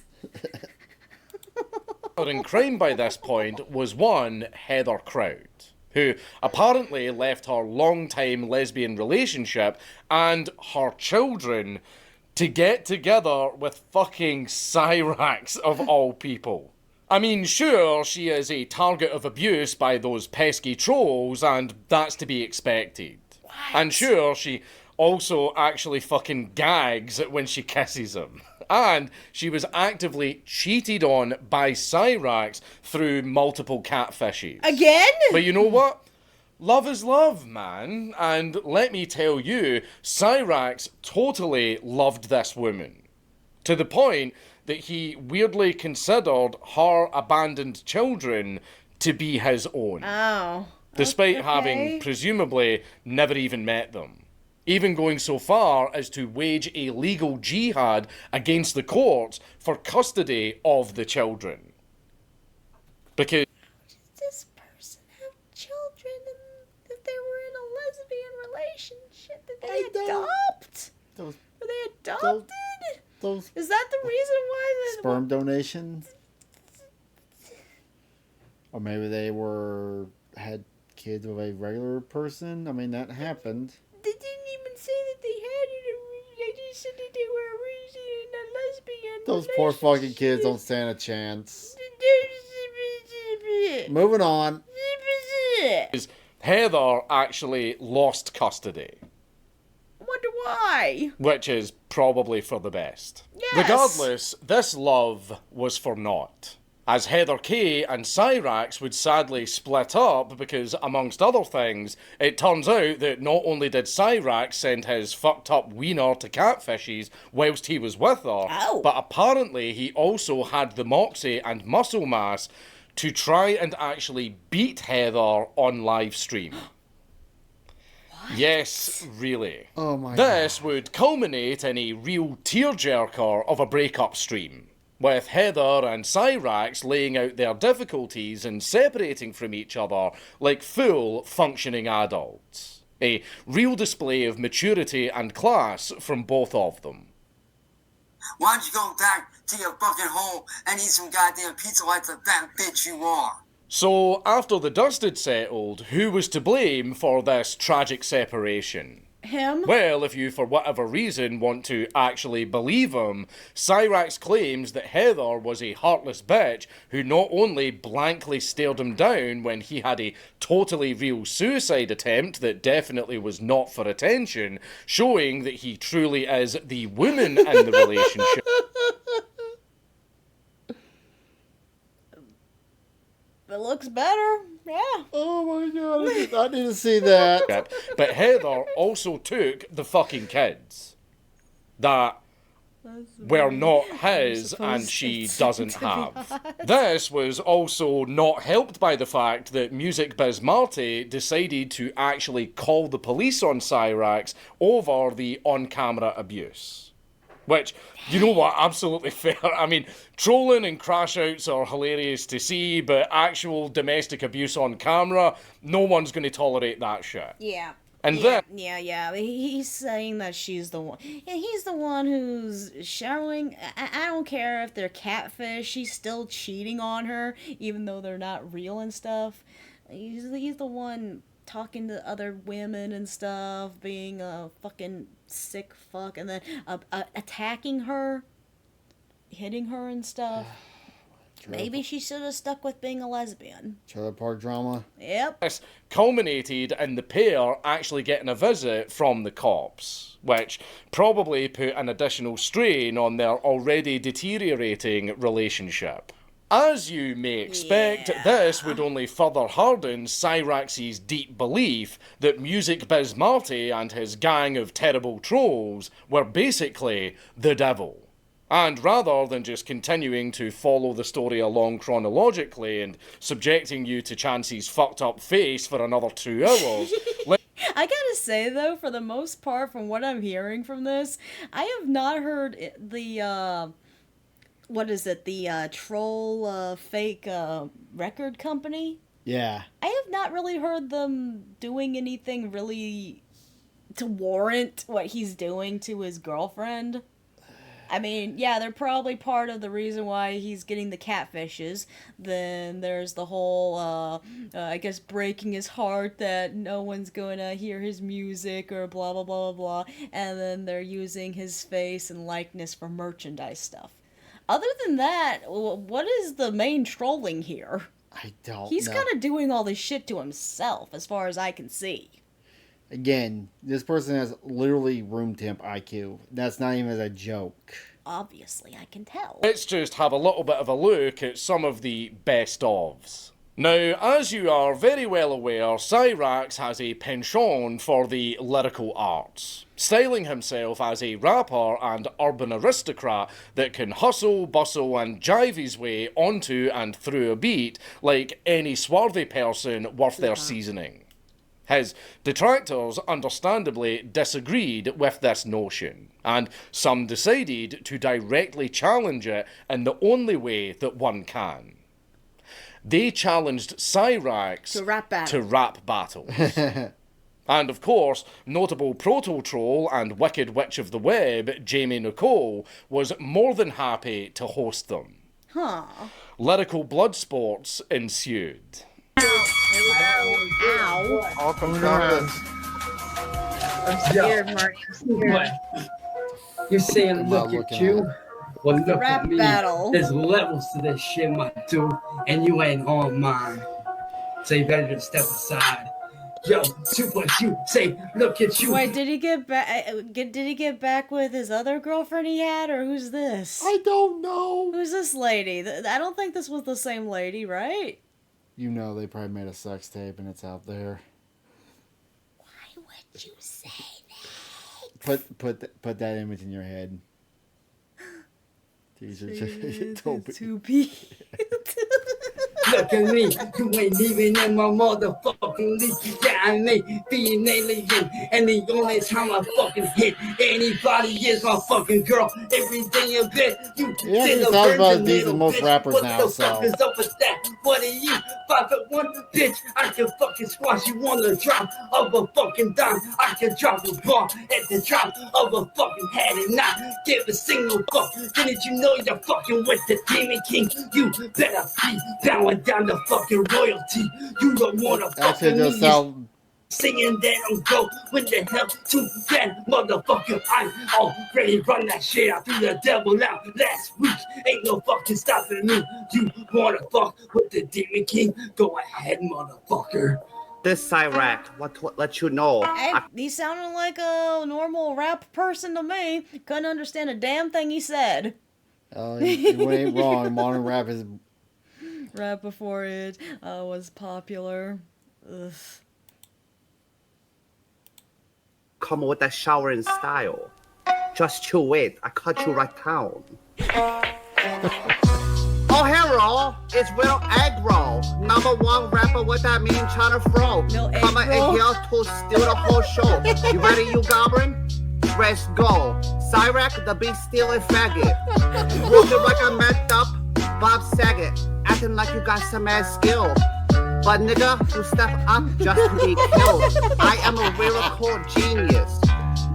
in crime by this point was one Heather Crowd, who apparently left her long-time lesbian relationship and her children to get together with fucking Cyraxx of all people. I mean, sure, she is a target of abuse by those pesky trolls, and that's to be expected. What? And sure, she also actually fucking gags when she kisses him. And she was actively cheated on by Cyraxx through multiple catfishes. Again? But you know what? Love is love, man. And let me tell you, Cyraxx totally loved this woman. To the point that he weirdly considered her abandoned children to be his own. Oh. Despite okay. having presumably never even met them. Even going so far as to wage a legal jihad against the courts for custody of the children. Because... Does this person have children, and if they were in a lesbian relationship, did they adopt? Were they adopted? Is that the reason why the... Sperm donation? Or maybe they had kids with a regular person? I mean, that happened. They didn't even say that they had it. They just said that they were originally in a lesbian Those poor fucking kids don't stand a chance. Moving on. Heather actually lost custody. Wonder why. Which is probably for the best. Yes. Regardless, this love was for naught. As Heather K and Cyraxx would sadly split up because, amongst other things, it turns out that not only did Cyraxx send his fucked up wiener to catfishes whilst he was with her, but apparently he also had the moxie and muscle mass to try and actually beat Heather on live stream. Yes, really. Oh my This would culminate in a real tearjerker of a breakup stream, with Heather and Cyraxx laying out their difficulties and separating from each other like full functioning adults. A real display of maturity and class from both of them. Why don't you go back to your fucking hole and eat some goddamn pizza like the fat bitch you are? So, after the dust had settled, who was to blame for this tragic separation? Him? Well, if you for whatever reason want to actually believe him, Cyraxx claims that Heather was a heartless bitch who not only blankly stared him down when he had a totally real suicide attempt that definitely was not for attention, showing that he truly is the woman in the relationship. It looks better. Yeah. Oh my god, I need to see that. But Heather also took the fucking kids that were not his and she doesn't have. This was also not helped by the fact that Music Biz Marty decided to actually call the police on Cyraxx over the on-camera abuse. Which, you know what, absolutely fair. I mean, trolling and crash outs are hilarious to see, but actual domestic abuse on camera, no one's going to tolerate that shit. Yeah. And yeah, then... Yeah. He's saying that she's the one. Yeah, he's the one who's showering. I don't care if they're catfish. She's still cheating on her, even though they're not real and stuff. He's the one talking to other women and stuff, being a fucking sick fuck, and then attacking her, hitting her and stuff. Maybe she should have stuck with being a lesbian. Trailer park drama. Yep. This culminated in the pair actually getting a visit from the cops, which probably put an additional strain on their already deteriorating relationship. As you may expect, this would only further harden Cyraxx's deep belief that Music Biz Marty and his gang of terrible trolls were basically the devil. And rather than just continuing to follow the story along chronologically and subjecting you to Chansey's fucked up face for another 2 hours... I gotta say, though, for the most part, from what I'm hearing from this, I have not heard the, what is it, the troll fake record company? Yeah. I have not really heard them doing anything really to warrant what he's doing to his girlfriend. I mean, yeah, they're probably part of the reason why he's getting the catfishes. Then there's the whole, I guess, breaking his heart that no one's going to hear his music or blah, blah, blah, blah, blah. And then they're using his face and likeness for merchandise stuff. Other than that, what is the main trolling here? I don't He's know. kind of doing all this shit to himself, as far as I can see. Again, this person has literally room temp IQ. That's not even as a joke. Obviously, I can tell. Let's just have a little bit of a look at some of the best-ofs. Now, as you are very well aware, Cyraxx has a penchant for the lyrical arts, styling himself as a rapper and urban aristocrat that can hustle, bustle and jive his way onto and through a beat like any swarthy person worth their seasoning. His detractors understandably disagreed with this notion, and some decided to directly challenge it in the only way that one can. They challenged Cyraxx to rap battles. And of course, notable proto-troll and wicked witch of the web, Jamie Nicole, was more than happy to host them. Huh. Lyrical blood sports ensued. Ow. All comes down to I'm scared, Mark. I'm scared. What? You're saying look at you? Well, look Rap at me. battle. There's levels to this shit, my dude, and you ain't on mine. So you better just step aside. Yo, 2 plus you say, look at you. Wait, did he get back? Did he get back with his other girlfriend he had, or who's this? I don't know. Who's this lady? I don't think this was the same lady, right? You know they probably made a sex tape and it's out there. Why would you say that? Put that image in your head. Jesus, Look at me, you ain't even in my motherfucking league. You got me being alien, and the only time I fucking hit anybody is my fucking girl. Every day in bed, you yeah, did he a talks about virgin these little are most bitch. rappers What now, the fuck so. is up with that? What are you? 5'1", bitch. I can fucking squash you on the drop of a fucking dime. I can drop a bomb at the drop of a fucking hat and not give a single fuck. Didn't you know you're fucking with the Demon King? You better be bowing down the fucking royalty. You don't wanna fucking me. Singing that I'm go with the hell to that motherfucker. I already run that shit. I threw the devil out last week. Ain't no fucking stopping me. You wanna fuck with the Demon King? Go ahead, motherfucker. This Cyraxx, what to let you know. He sounded like a normal rap person to me. Couldn't understand a damn thing he said. Oh, you ain't wrong. Modern rap is... Rap before it was popular. Ugh. Come with that shower in style. Just you wait, I cut you right down. Oh, hero, it's real aggro. #1 rapper, what that mean, tryna throw. Coming in here to steal the whole show. You ready, you goblin? Let's go. Cyraxx, the beat stealing faggot. Looking like a messed up Bob Saget. Acting like you got some ass skill. But nigga, you step up just to be killed. I am a lyrical genius.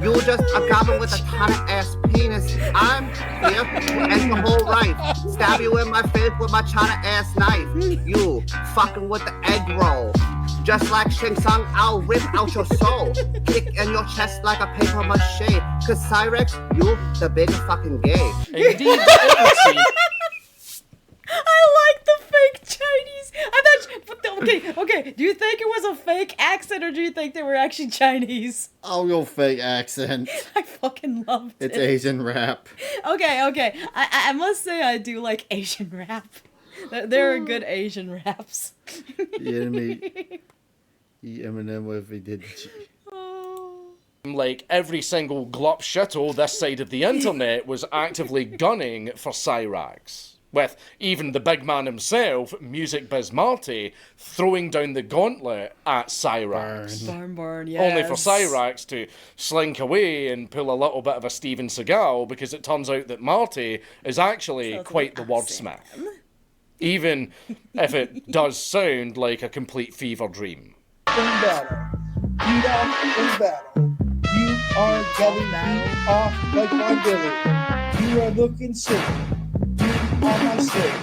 You just a goblin with a ton of ass penis. I'm here to end the whole life. Stab you in my face with my China ass knife. You fucking with the egg roll. Just like Shang Tsung, I'll rip out your soul. Kick in your chest like a paper mache. Cause Cyraxx, you the big fucking gay. Indeed, I like the fake Chinese. I thought. Okay. Do you think it was a fake accent, or do you think they were actually Chinese? I'll go fake accent. I fucking loved it. It's Asian rap. Okay. I must say I do like Asian rap. There are good Asian raps. The enemy. Eat Eminem if he did. Like every single glop shittle this side of the internet was actively gunning for Cyraxx. With even the big man himself, Music Biz Marty, throwing down the gauntlet at Cyraxx. Burn, yes. Only for Cyraxx to slink away and pull a little bit of a Steven Seagal, because it turns out that Marty is actually quite the wordsmith. Even if it does sound like a complete fever dream. In battle. Beat off in battle. You are getting beat off like my Billy. You are looking sick. You are my slave.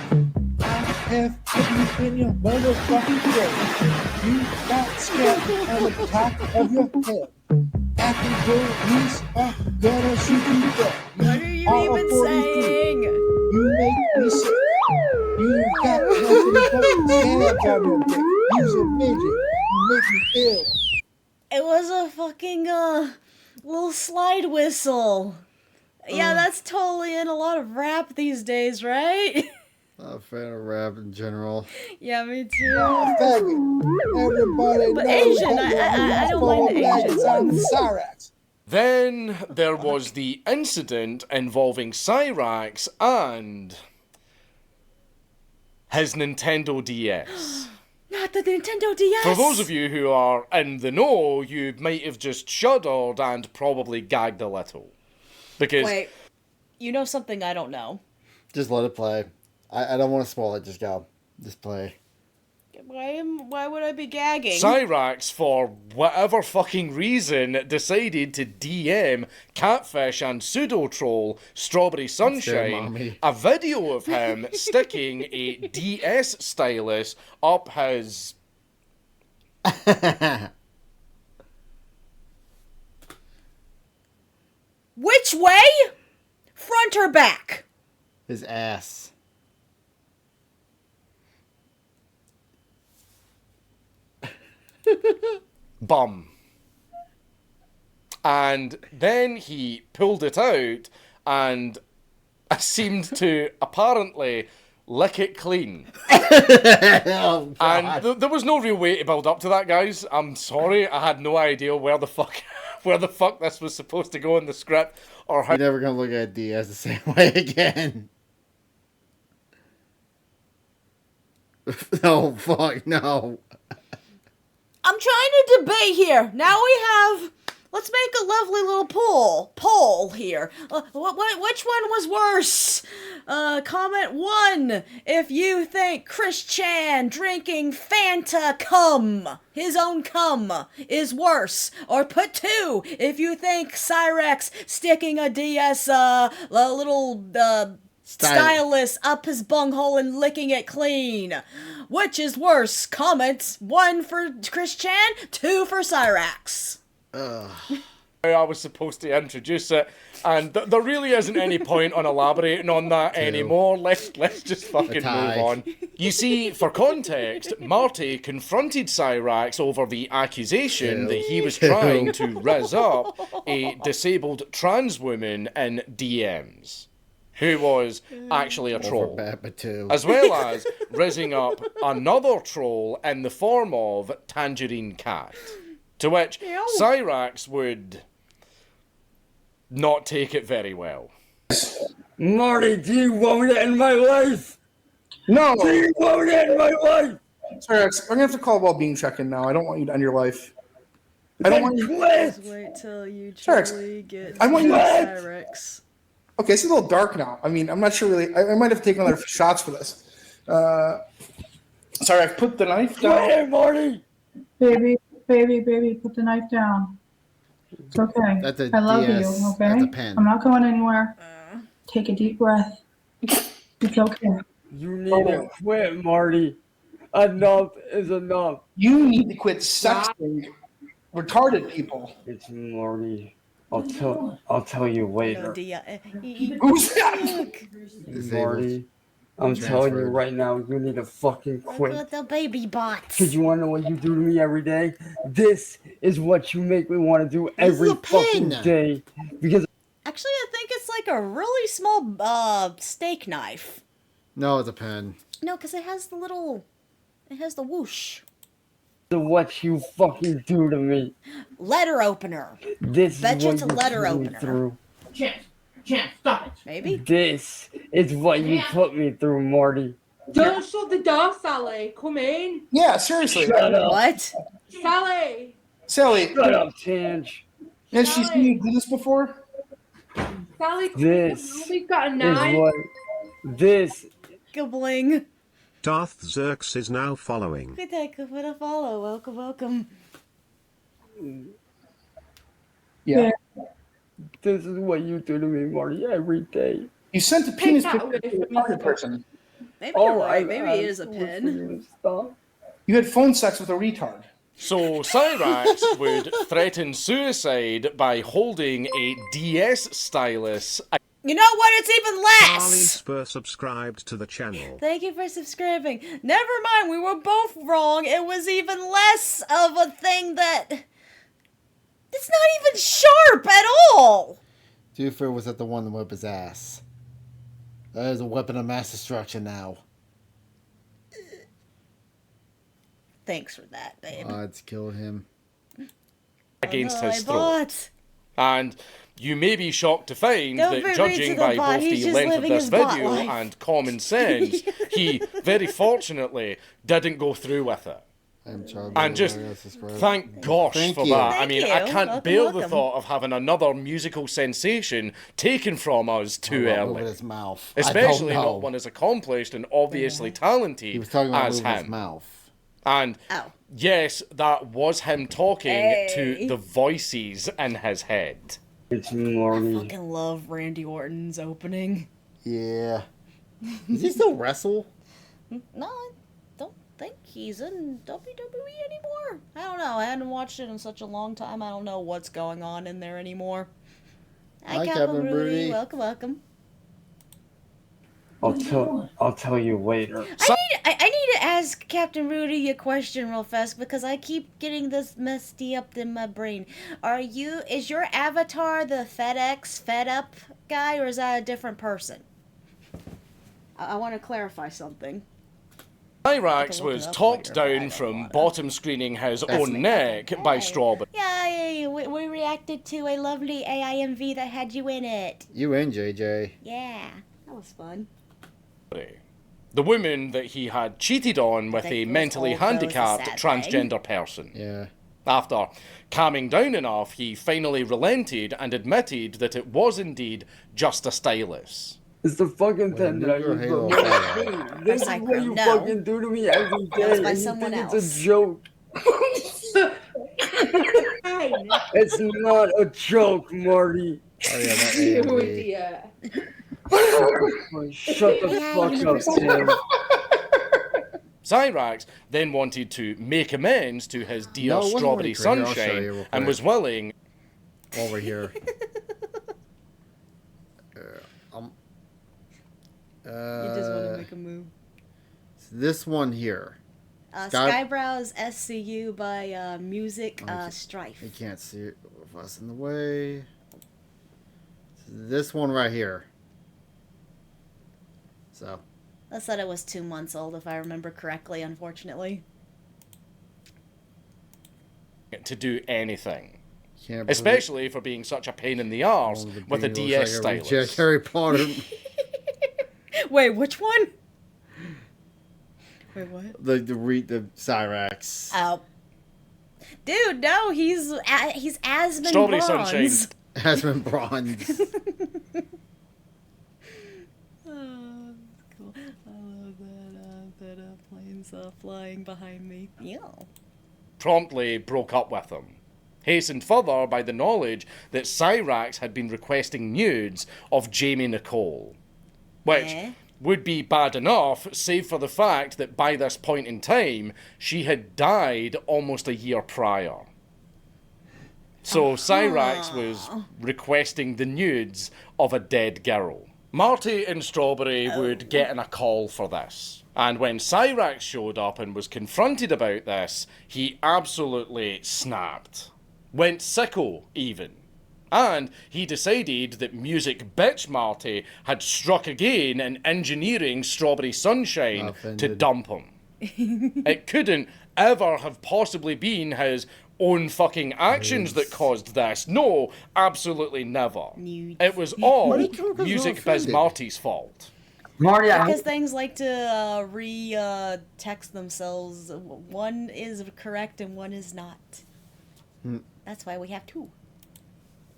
I have put you in your motherfucking grave. You got scared on the top of your head. After police are gonna shoot you dead. What are you even saying? You make me sick. You got nothing but scabs on your dick. You's a midget. You make me ill. It was a fucking, little slide whistle. Yeah, that's totally in a lot of rap these days, right? Not a fan of rap in general. Yeah, me too. Everybody but knows Asian, I don't mind the Asian ones. Cyraxx. Then there was the incident involving Cyraxx and his Nintendo DS. Not the Nintendo DS! For those of you who are in the know, you might have just shuddered and probably gagged a little. Because... Wait, you know something I don't know. Just let it play. I don't want to spoil it, just go. Just play. Why would I be gagging? Cyraxx, for whatever fucking reason, decided to DM Catfish and pseudo-troll Strawberry Sunshine a video of him sticking a DS stylus up his... Which way? Front or back? His ass. Bum. And then he pulled it out and seemed to apparently lick it clean. Oh, God. And there was no real way to build up to that, guys. I'm sorry, I had no idea where the fuck this was supposed to go in the script or how. You're never gonna look at DS the same way again. No, fuck, no. I'm trying to debate here. Now we have... Let's make a lovely little poll here. Which one was worse? Comment 1 if you think Chris Chan drinking Fanta cum, his own cum, is worse. Or put 2 if you think Cyraxx sticking a DS, little stylus up his bunghole and licking it clean. Which is worse? Comments 1 for Chris Chan, 2 for Cyraxx. I was supposed to introduce it, and there really isn't any point on elaborating on that anymore. Let's just fucking move on. You see, for context, Marty confronted Cyraxx over the accusation that he was trying to rizz up a disabled trans woman in DMs, who was actually a troll, as well as rizzing up another troll in the form of Tangerine Cat. To which Cyraxx would not take it very well. Marty, do you want it in my life? No. Do you want it in my life? Cyraxx, I'm gonna have to call a well-being check-in now. I don't want you to end your life. I don't want you. Just wait till you truly get I want you. Cyraxx. Okay, it's a little dark now. I mean, I'm not sure really. I might have to take another shots for this. Sorry, I put the knife down. Hey, Marty. Baby, put the knife down. It's okay. That's a I love DS. you, okay? That's a pen. I'm not going anywhere. Take a deep breath. It's okay. You need to quit, Marty. Enough is enough. You need to quit sexting retarded people. It's Marty. I'll tell you later. Who's that? Marty. I'm telling you right now, you need to fucking quit. With the baby bots. Because you want to know what you do to me every day? This is what you make me want to do every fucking day. Because Actually, I think it's like a really small steak knife. No, it's a pen. No, because it has the little... It has the whoosh. To what you fucking do to me. Letter opener. This Betcha is it's a what you letter put me opener. through. Chance, stop it. Maybe? This is what you put me through, Marty. Don't shut the door, Sally. Come in. Yeah, seriously. Shut up. What? Sally. Sally. Shut up, Tange. Has she seen you do this before? Sally, This we've got a is knife. what... This... Gabling. Darth Zerx is now following. Good day, good for the follow. Welcome, welcome. Yeah. This is what you do to me, Marty, every day. You sent a penis that picture to away a from me. other person. Maybe you're right. Maybe it is a for pin. you to stop. You had phone sex with a retard. So Cyraxx would threaten suicide by holding a DS stylus. You know what? It's even Charlie less! Spur subscribed to the channel. Thank you for subscribing. Never mind, we were both wrong. It was even less of a thing that... It's not even sharp at all! Doofer was at the one to whip his ass. That is a weapon of mass destruction now. Thanks for that, babe. Odds kill him. Against Oh, his I throat. bought. And you may be shocked to find Don't that be judging reaching by the bot, both he's the just length of living this his bot video life. and common sense, he very fortunately didn't go through with it. And just thank gosh Thank for you. that. I Thank mean, you. I can't Welcome, bear the welcome. thought of having another musical sensation taken from us too Moving early. his mouth. Especially I don't know. not one as accomplished and obviously talented He was talking about as moving his him. mouth. And yes, that was him talking Hey. to the voices in his head. It's Marty. Fucking love Randy Orton's opening. Yeah. Does he still wrestle? No, I don't think he's in WWE anymore. I don't know. I hadn't watched it in such a long time. I don't know what's going on in there anymore. Hi, Captain Rudy. Welcome, welcome. I'll tell you later. I need to ask Captain Rudy a question real fast because I keep getting this messed up in my brain. Is your avatar the FedEx Fed Up guy, or is that a different person? I want to clarify something. Cyraxx was talked down from bottom screening his own neck by Strawberry. Yay! We reacted to a lovely AIMV that had you in it. You and JJ. Yeah, that was fun. The woman that he had cheated on with a mentally old, though, is a handicapped sad transgender person. Yeah. After calming down enough, he finally relented and admitted that it was indeed just a stylus. It's the fucking pen that I use Halo for Fire. This is what you No. fucking do to me every day. That's by and you someone think else. It's a joke. It's not a joke, Marty. Oh yeah, that You AMV. idiot. Shut the fuck up, Tim. Cyraxx then wanted to make amends to his dear No, it wasn't Strawberry really great. I'll show Sunshine you real and quick. was willing. Over here. You just want to make a move. This one here. Skybrow's SCU by Music Strife. You can't see it with us in the way. This one right here. So. I said it was 2 months old, if I remember correctly, unfortunately. To do anything. Can't Especially for being such a pain in the arse with a DS like stylus. Harry Potter. Wait, which one? Wait, what? the Cyraxx. Oh. Dude, no, he's Asmon Strawberry Bronze. Sunshine. Asmon Bronze. Oh, cool. I love that planes flying behind me. Yeah. Promptly broke up with him. Hastened further by the knowledge that Cyraxx had been requesting nudes of Jamie Nicole. Which would be bad enough, save for the fact that by this point in time, she had died almost a year prior. So Cyraxx was requesting the nudes of a dead girl. Marty and Strawberry would get in a call for this. And when Cyraxx showed up and was confronted about this, he absolutely snapped. Went sicko, even. And he decided that music bitch Marty had struck again in engineering Strawberry Sunshine to dump him. It couldn't ever have possibly been his own fucking actions that caused this. No, absolutely never. It was all music biz Marty's fault. Marty, because things like to text themselves. One is correct and one is not. That's why we have two.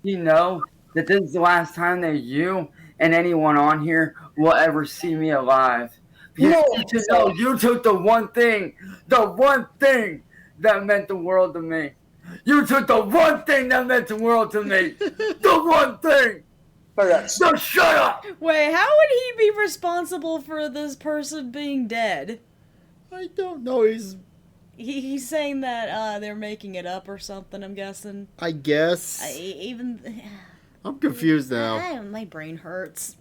You know that this is the last time that you and anyone on here will ever see me alive. Because you took the one thing that meant the world to me. You took the one thing that meant the world to me. The one thing. So shut up. Wait, how would he be responsible for this person being dead? I don't know. He's saying that they're making it up or something, I'm guessing. I guess. I'm confused now. My brain hurts.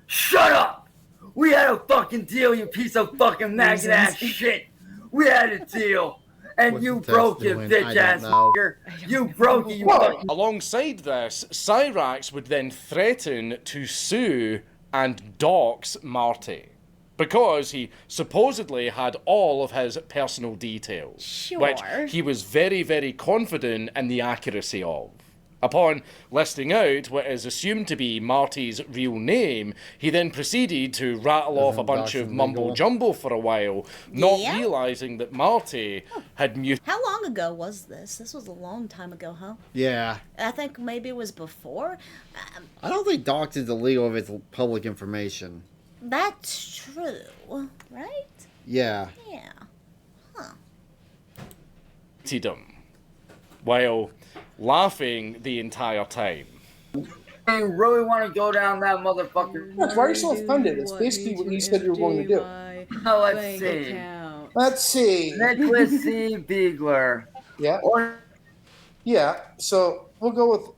Shut up! We had a fucking deal, you piece of fucking maggot ass shit. We had a deal. And you broke it, bitch ass fucker. You broke it, you fucking... Alongside this, Cyraxx would then threaten to sue and dox Marty, because he supposedly had all of his personal details, which he was very, very confident in the accuracy of. Upon listing out what is assumed to be Marty's real name, he then proceeded to rattle off a bunch of mumbo-jumbo for a while, not realising that Marty had How long ago was this? This was a long time ago, huh? Yeah. I think maybe it was before. I don't think doxing is illegal if it's public information. That's true, right? Yeah. Yeah. Huh. While laughing the entire time. I really want to go down that motherfucker. Why are you so offended? It's basically what you said you were going to do. Now let's see. Let's see. Nicholas C. Biegler. Yeah. Yeah. So we'll go with.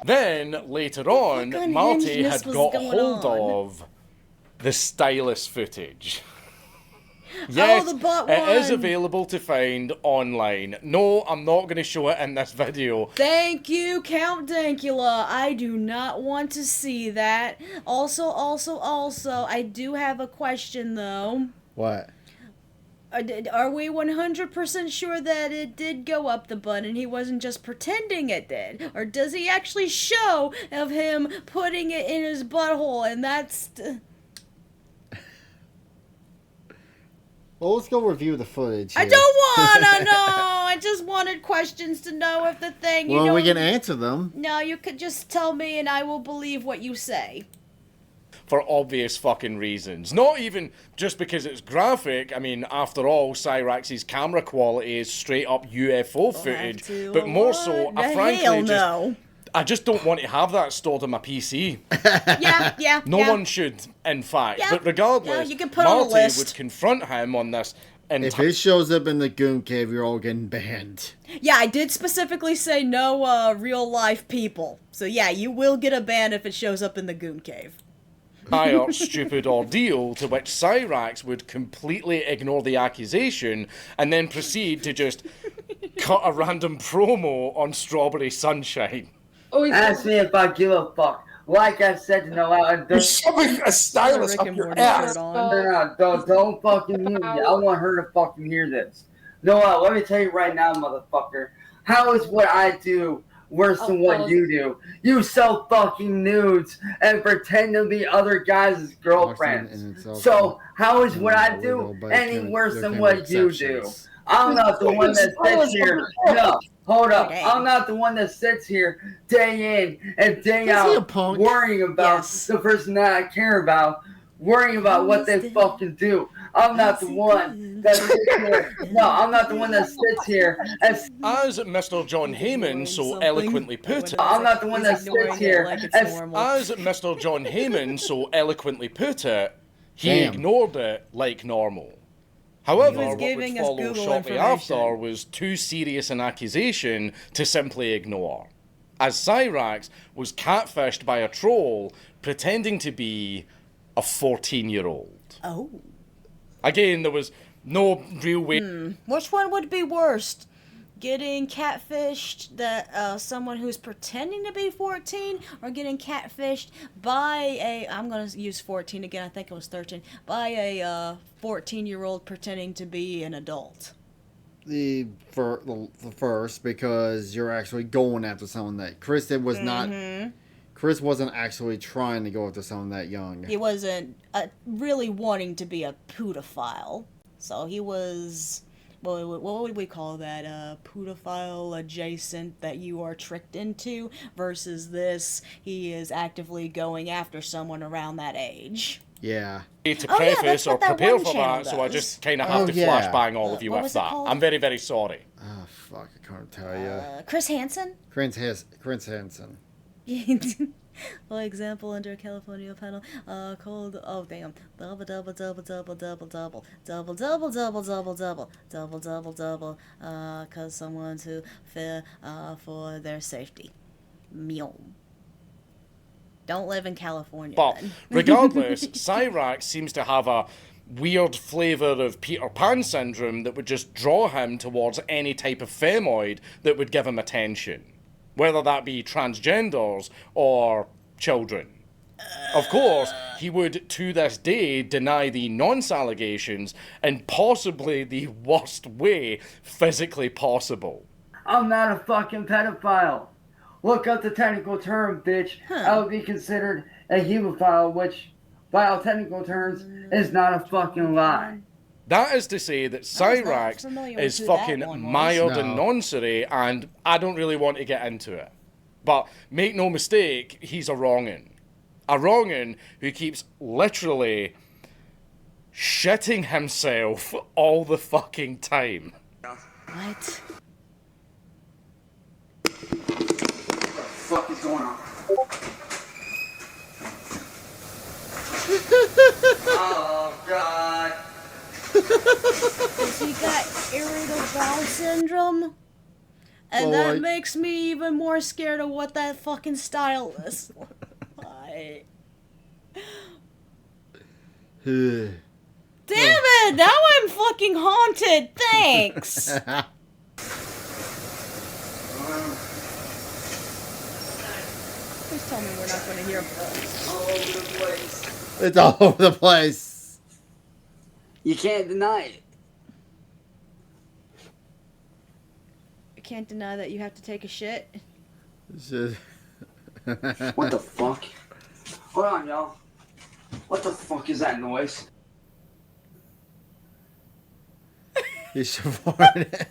Then later on, Marty had got hold of the stylus footage. Yes, the butt it is one. available to find online. No, I'm not going to show it in this video. Thank you, Count Dankula. I do not want to see that. Also, I do have a question, though. What? Are we 100% sure that it did go up the butt and he wasn't just pretending it did? Or does he actually show of him putting it in his butthole and that's... Well, let's go review the footage here. I don't wanna know! I just wanted questions to know if the thing, Well, we can answer them. No, you could just tell me and I will believe what you say. For obvious fucking reasons. Not even just because it's graphic. I mean, after all, Cyraxx's camera quality is straight up UFO footage. But more so, I just don't want to have that stored on my PC. Yeah. No one should, in fact. Yeah. But regardless, you can put on a Marty list. would confront him on this. If it shows up in the Goon Cave, you're all getting banned. Yeah, I did specifically say no real life people. So yeah, you will get a ban if it shows up in the Goon Cave. Stupid ordeal to which Cyraxx would completely ignore the accusation and then proceed to just cut a random promo on Strawberry Sunshine. Ask me if I give a fuck. Like I said, You're shoving a stylus up your ass. No, don't fucking hear me. I want her to fucking hear this. No, let me tell you right now, motherfucker. How is what I do worse than what you do? You sell fucking nudes and pretend to be other guys' girlfriends. So how is what I do any worse than what you do? I'm not the one that sits here. No, hold up. I'm not the one that sits here day in and day out worrying about the person that I care about, worrying about what they fucking do. I'm not the one that sits here. No, I'm not the one that sits here. As Mr. John Heyman so eloquently put it, I'm not the one that sits here. As Mr. John Heyman so eloquently put it, he ignored it like normal. However, what would follow shortly after was too serious an accusation to simply ignore, as Cyraxx was catfished by a troll pretending to be a 14-year-old. Oh. Again, there was no real way. Which one would be worst? Getting catfished that someone who's pretending to be 14, or getting catfished by a, I'm going to use 14 again, I think it was 13, by a 14-year-old pretending to be an adult? The first, because you're actually going after someone that Chris was not. Chris wasn't actually trying to go after someone that young. He wasn't really wanting to be a pedophile. So he was, what would we call that? Pedophile adjacent that you are tricked into, versus this, he is actively going after someone around that age. Yeah. To preface or prepare for that, does. so I just kind of have to flashbang all of you with that. Called? I'm very, very sorry. Oh, fuck, I can't tell you. Chris Hansen? Chris Hansen. For example, under a California panel called double double double double double double double double double double double double double cause someone to fear for their safety. Meow. Don't live in California. But then. regardless, Cyraxx seems to have a weird flavour of Peter Pan syndrome that would just draw him towards any type of femoid that would give him attention. Whether that be transgenders or children. Of course, he would to this day deny the nonce allegations in possibly the worst way physically possible. I'm not a fucking pedophile. Look up the technical term, bitch. I would be considered a hemophile, which, by all technical terms, is not a fucking lie. That is to say that Cyraxx is fucking mired in noncery, and I don't really want to get into it. But make no mistake, he's a wrong'un. A wrong'un who keeps literally shitting himself all the fucking time. What? What the fuck is going on? Oh, God. Because he got irritable bowel syndrome. And that makes me even more scared of what that fucking style is. Why? Damn it! Now I'm fucking haunted! Thanks! Please tell me we're not going to hear all over the place. It's all over the place. You can't deny it. I can't deny that you have to take a shit. What the fuck? Hold on, y'all. What the fuck is that noise? You should warn it.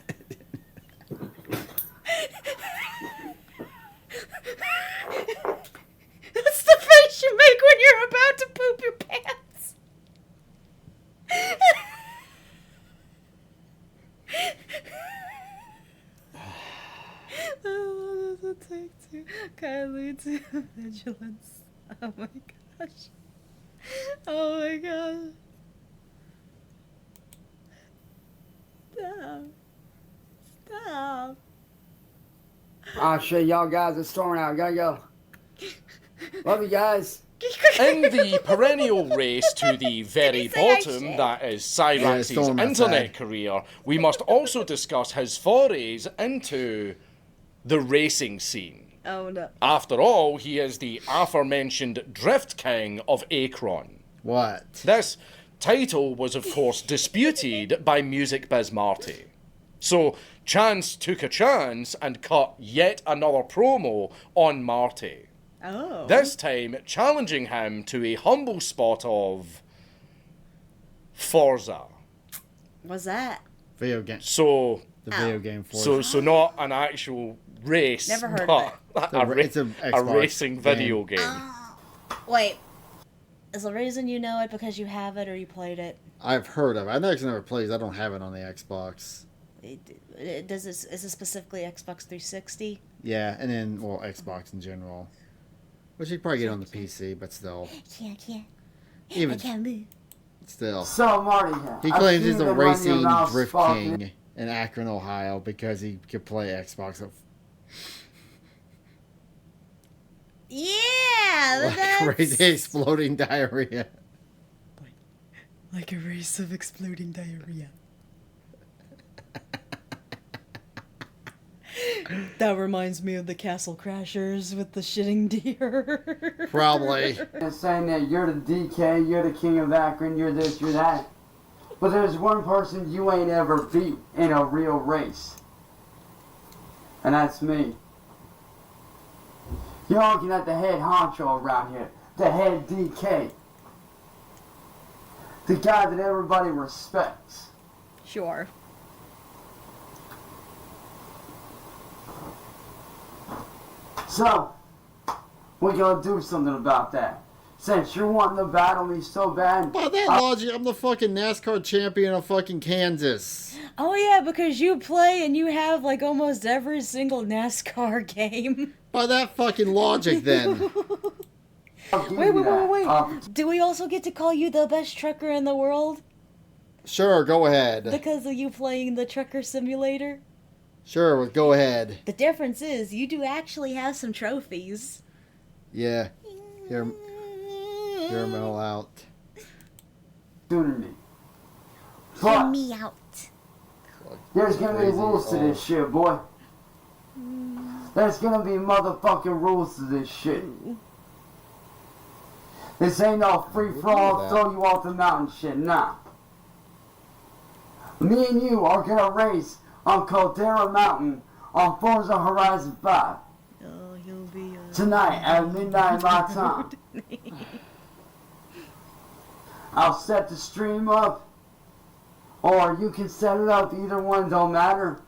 That's the face you make when you're about to poop your pants. Oh, this will take too kindly to vigilance. Oh my gosh. Oh my god. Stop. Stop. Oh shit, y'all guys, it's storming out. Gotta go. Love you guys. In the perennial race to the very bottom, that is Cyraxx's internet career, we must also discuss his forays into the racing scene. Oh no. After all, he is the aforementioned Drift King of Akron. What? This title was, of course, disputed by Music Biz Marty. So, Chance took a chance and cut yet another promo on Marty. Oh. This time, challenging him to a humble spot of Forza. What's that? Video game. So, the video game Forza. So not an actual race, Never heard but of it. It's a racing video game. Wait. Is the reason you know it because you have it or you played it? I've heard of it. I've actually never played it. I don't have it on the Xbox. Is it specifically Xbox 360? Yeah, and then, well, Xbox in general. Which you could probably get on the PC, but still. I can't. Even I can't move. still. So, Marty, He claims he's a racing drift king in Akron, Ohio, because he could play Xbox. Yeah, Like crazy exploding diarrhea. Like a race of exploding diarrhea. That reminds me of the Castle Crashers with the shitting deer. Probably. Saying that you're the DK, you're the king of Akron, you're this, you're that. But there's one person you ain't ever beat in a real race. And that's me. You're looking at the head honcho around here. The head DK. The guy that everybody respects. Sure. So, we're gonna do something about that. Since you're wanting to battle me so bad. By that logic, I'm the fucking NASCAR champion of fucking Kansas. Oh yeah, because you play and you have like almost every single NASCAR game. By that fucking logic, then. Wait. Do we also get to call you the best trucker in the world? Sure, go ahead. Because of you playing the trucker simulator? Sure, go ahead. The difference is you do actually have some trophies. Yeah. Hear them all out. Opportunity. Hear me out. There's gonna be rules to this shit, boy. There's gonna be motherfucking rules to this shit. This ain't no free-for-all, throw you off the mountain shit, nah. Me and you are gonna race on Caldera Mountain on Forza Horizon 5. Oh, you'll be tonight at midnight my time. I'll set the stream up, or you can set it up, either one don't matter,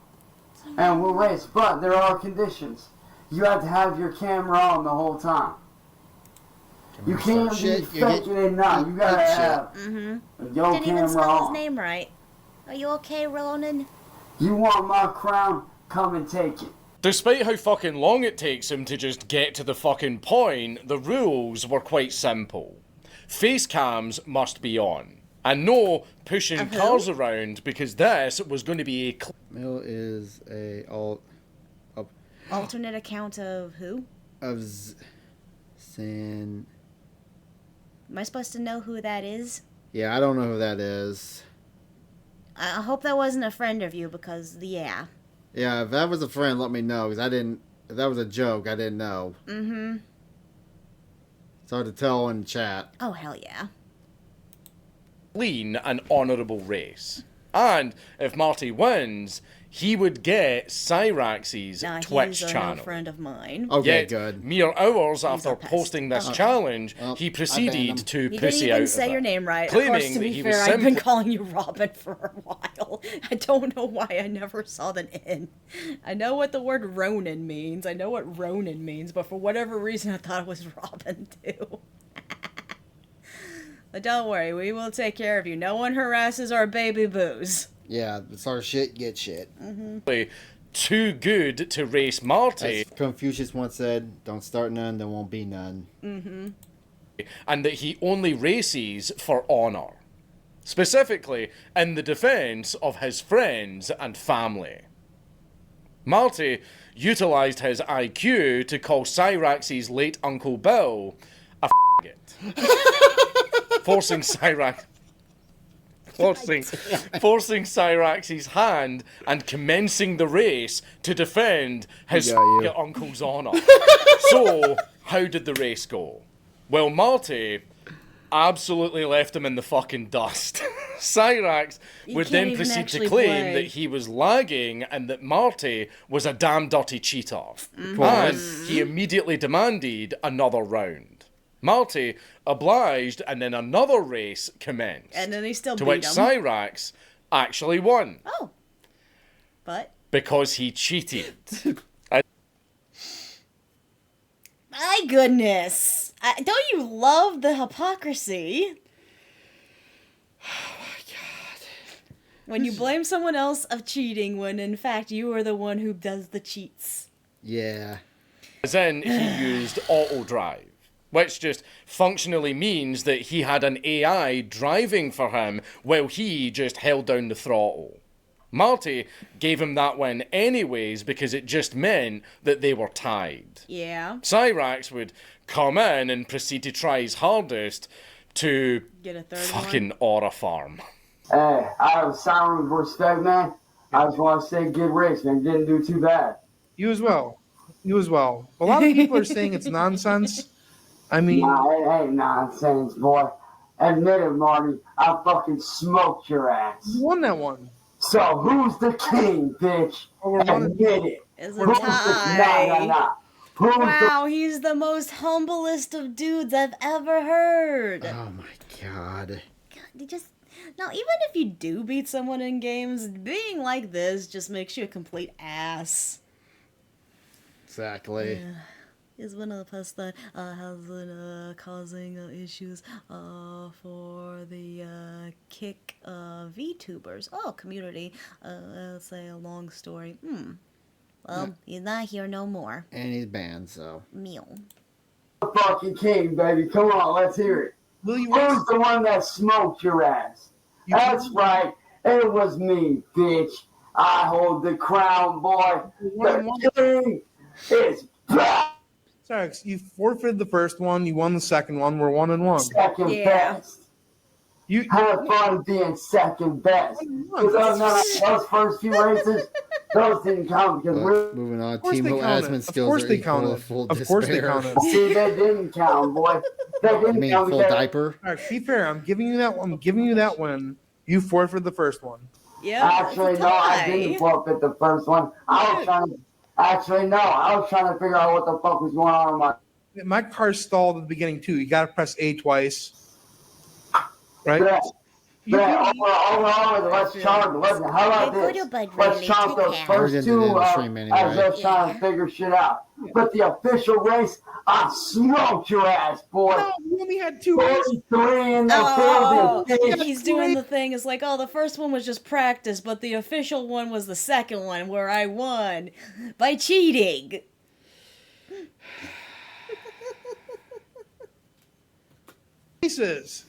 and we'll race. But there are conditions. You have to have your camera on the whole time. You can't be faking it now. You gotta have your Didn't even camera spell his on. name right. Are you okay, Ronan? You want my crown? Come and take it. Despite how fucking long it takes him to just get to the fucking point, the rules were quite simple. Face cams must be on. And no pushing cars around, because this was going to be a... Mill is a alternate account of who? Of San... Am I supposed to know who that is? Yeah, I don't know who that is. I hope that wasn't a friend of you, because, yeah. Yeah, if that was a friend, let me know, because I didn't... If that was a joke, I didn't know. Mm-hmm. It's hard to tell in chat. Oh, hell yeah. Clean and honourable race. And if Marty wins, he would get Cyraxx's Twitch he's channel. A friend of mine. Okay, Yet, good. mere hours after posting this challenge, he proceeded to pussy out He didn't even of say it, your name right. claiming Of course, to that be he fair, was I've been simply... calling you Robin for a while. I don't know why I never saw the N. I know what the word Ronin means. I know what Ronin means, but for whatever reason, I thought it was Robin too. But don't worry, we will take care of you. No one harasses our baby boos. Yeah, it's our shit, get shit. Too good to race Marty. As Confucius once said, don't start none, there won't be none. Mm-hmm. And that he only races for honour. Specifically, in the defence of his friends and family. Marty utilised his IQ to call Cyraxx's late Uncle Bill a forcing Cyraxx's hand and commencing the race to defend his uncle's honour. So, how did the race go? Well, Marty absolutely left him in the fucking dust. Cyraxx would then proceed to claim that he was lagging and that Marty was a damn dirty cheater. And he immediately demanded another round. Marty obliged, and then another race commenced. And then he still to beat which him. Cyraxx actually won. Oh. But? Because he cheated. My goodness. Don't you love the hypocrisy? Oh my god. When you blame someone else of cheating when in fact you are the one who does the cheats. Yeah. As in, he used auto drive. Which just functionally means that he had an AI driving for him while he just held down the throttle. Marty gave him that win anyways because it just meant that they were tied. Yeah. Cyraxx would come in and proceed to try his hardest to Get a third fucking Aura Farm. Hey, out of sound respect, man, I just want to say good race, man. Didn't do too bad. You as well. You as well. A lot of people are saying it's nonsense. I mean, Nah, it ain't nonsense, boy. Admit it, Marty. I fucking smoked your ass. you won that one. So who's the king, bitch? Admit it. It's Who's a tie. Who's Wow, he's the most humblest of dudes I've ever heard. Oh my god. You just now, even if you do beat someone in games, being like this just makes you a complete ass. Exactly. Yeah. Is one of the pests that has been causing issues for the kick VTubers. Oh, community. Let's say a long story. Well, he's not here no more. And he's banned, so. Meal. the fucking king, baby? Come on, let's hear it. Who's the one that smoked your ass? That's right. It was me, bitch. I hold the crown, boy. The king is back. Cyraxx, you forfeited the first one. You won the second one. We're 1-1. Second best. You have fun being second best. Because those first few races, those didn't count because we're moving on. course Team they harassment counted. skills Of course are they equal to counted. full Of course they despair. counted. See, they didn't count, boy. They didn't You mean count full because- diaper? All right, be fair. I'm giving you that one. I'm giving you that win. You forfeited the first one. Yeah. Actually, no, I didn't forfeit the first one. I was trying to figure out what the fuck was going on in My car stalled at the beginning too. You got to press A twice. Right? Let's chart. How about this? Let's chart those first two as us trying to figure shit out. But the official race, I smoked your ass, boy. No, we only had 2 43 in the building. He's doing the thing. It's like, oh, the first one was just practice, but the official one was the second one where I won by cheating. Races.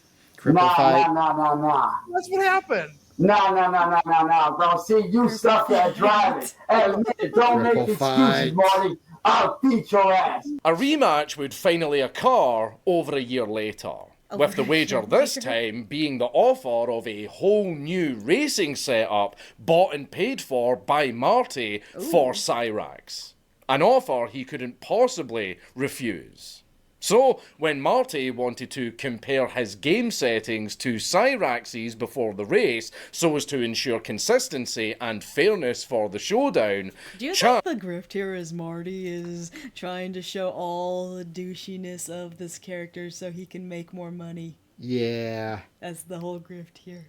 Nah. That's what happened. No, bro. See, you suck at driving. Admit it. Don't make Triple excuses, fight. Marty. I'll beat your ass. A rematch would finally occur over a year later, with the wager this time being the offer of a whole new racing setup bought and paid for by Marty for Cyraxx. An offer he couldn't possibly refuse. So, when Marty wanted to compare his game settings to Cyraxx's before the race, so as to ensure consistency and fairness for the showdown, Do you think the grift here is Marty is trying to show all the douchiness of this character so he can make more money? Yeah. That's the whole grift here.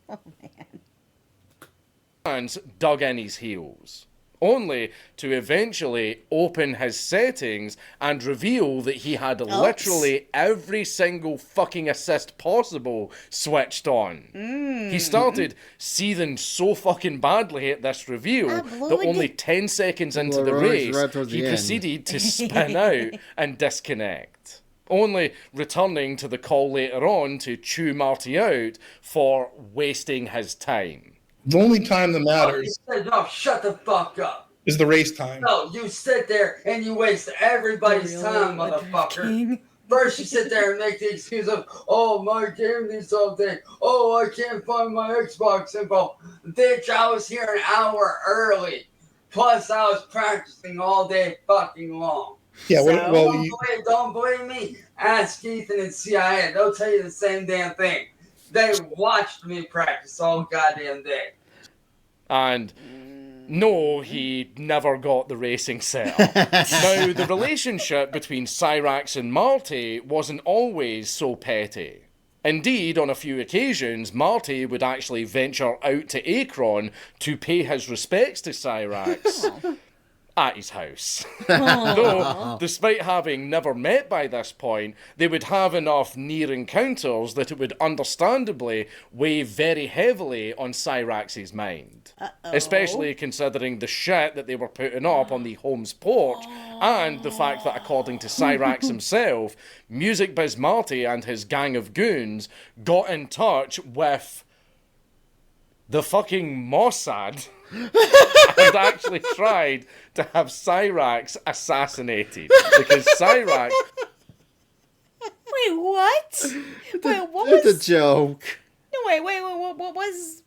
Oh, man. fans dug in his heels, only to eventually open his settings and reveal that he had literally every single fucking assist possible switched on. He started seething so fucking badly at this reveal that only 10 seconds into the race, he proceeded to spin out and disconnect, only returning to the call later on to chew Marty out for wasting his time. The only time that matters No, shut the fuck up. is the race time. No, you sit there and you waste everybody's time, motherfucker. First you sit there and make the excuse of, oh, my game needs something. Oh, I can't find my Xbox info. Bitch, I was here an hour early. Plus, I was practicing all day fucking long. Yeah, Don't believe me? Ask Ethan and CIA. They'll tell you the same damn thing. They watched me practice all goddamn day. And no, he never got the racing setup. Now, the relationship between Cyraxx and Marty wasn't always so petty. Indeed, on a few occasions, Marty would actually venture out to Akron to pay his respects to Cyraxx at his house. Though, despite having never met by this point, they would have enough near encounters that it would understandably weigh very heavily on Cyraxx's mind. Especially considering the shit that they were putting up on the home's porch, and the fact that, according to Cyraxx himself, Music Biz Marty and his gang of goons got in touch with the fucking Mossad and actually tried to have Cyraxx assassinated, because Cyraxx... Wait Wait, what? Wait, what It's was? a joke. No, wait. What was?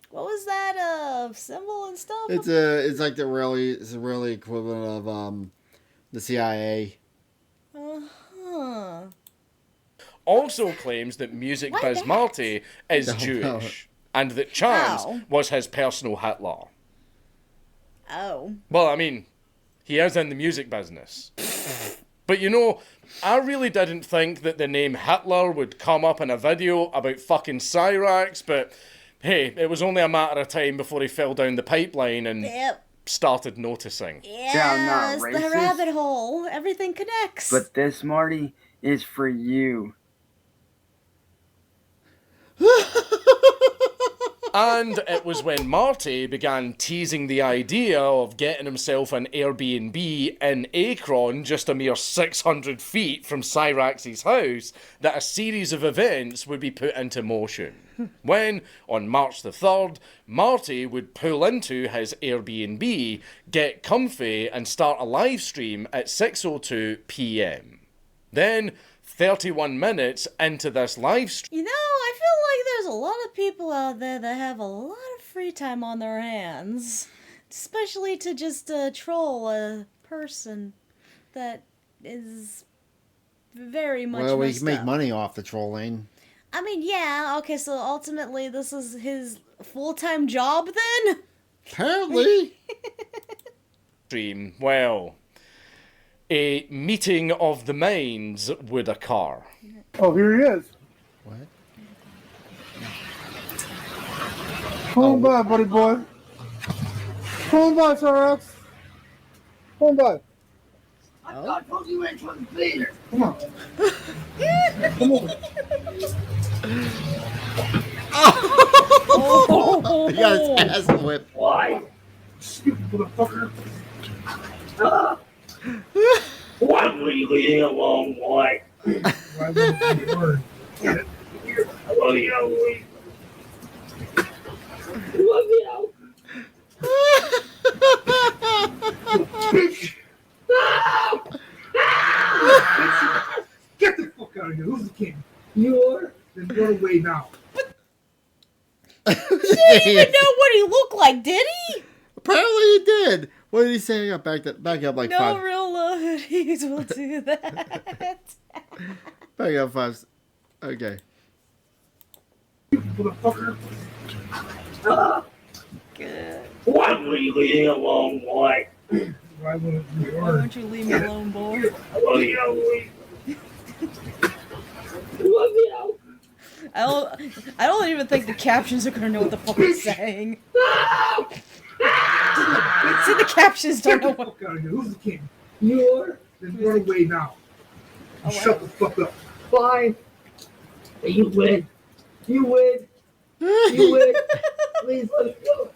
What was that symbol and stuff? It's like the Israeli equivalent of the CIA. Uh-huh. Also claims that Music Biz Marty is Don't know. Jewish, and that Chance Oh. was his personal Hitler. Oh. Well, I mean, he is in the music business. But you know, I really didn't think that the name Hitler would come up in a video about fucking Cyraxx, but hey, it was only a matter of time before he fell down the pipeline and started noticing. Yeah, I'm it's not the racist. rabbit hole. Everything connects. But this, Marty, is for you. And it was when Marty began teasing the idea of getting himself an Airbnb in Akron, just a mere 600 feet from Cyraxx's house, that a series of events would be put into motion. When, on March the 3rd, Marty would pull into his Airbnb, get comfy, and start a live stream at 6:02 p.m. Then, 31 minutes into this live stream. You know, I feel like there's a lot of people out there that have a lot of free time on their hands. Especially to just troll a person that is very much Well, we messed can make up. money off the trolling. I mean, yeah, okay, so ultimately this is his full-time job then? Apparently. Stream, well, a meeting of the minds would occur. Oh, here he is. What? Come on by, buddy boy. Come on by, Cyraxx. Come on by. I told you went to the theater. Come on. Come on. Oh, he got his ass whipped. Why? Stupid motherfucker. Why will you leave me alone, boy? Why wouldn't you learn? I love you, Louie. I love you. Bitch. Get the fuck out of here. Who's the king? You're. Then run away now. He didn't even know what he looked like, did he? Apparently he did. What did he say? I got back up like No five. real hoodies will do that. Back up five. Okay. Motherfucker. Good. Why will you leave me alone, boy? Why wouldn't you Why learn? won't you leave me alone, boy? I love you, Louie. I love you. I don't even think the captions are gonna know what the fuck he's saying. See, the captions don't know what. Fuck out of here. Who's the king? You're. Then run away now. Oh, Shut the fuck up. Fine. You win. You win. You win. Please let us go.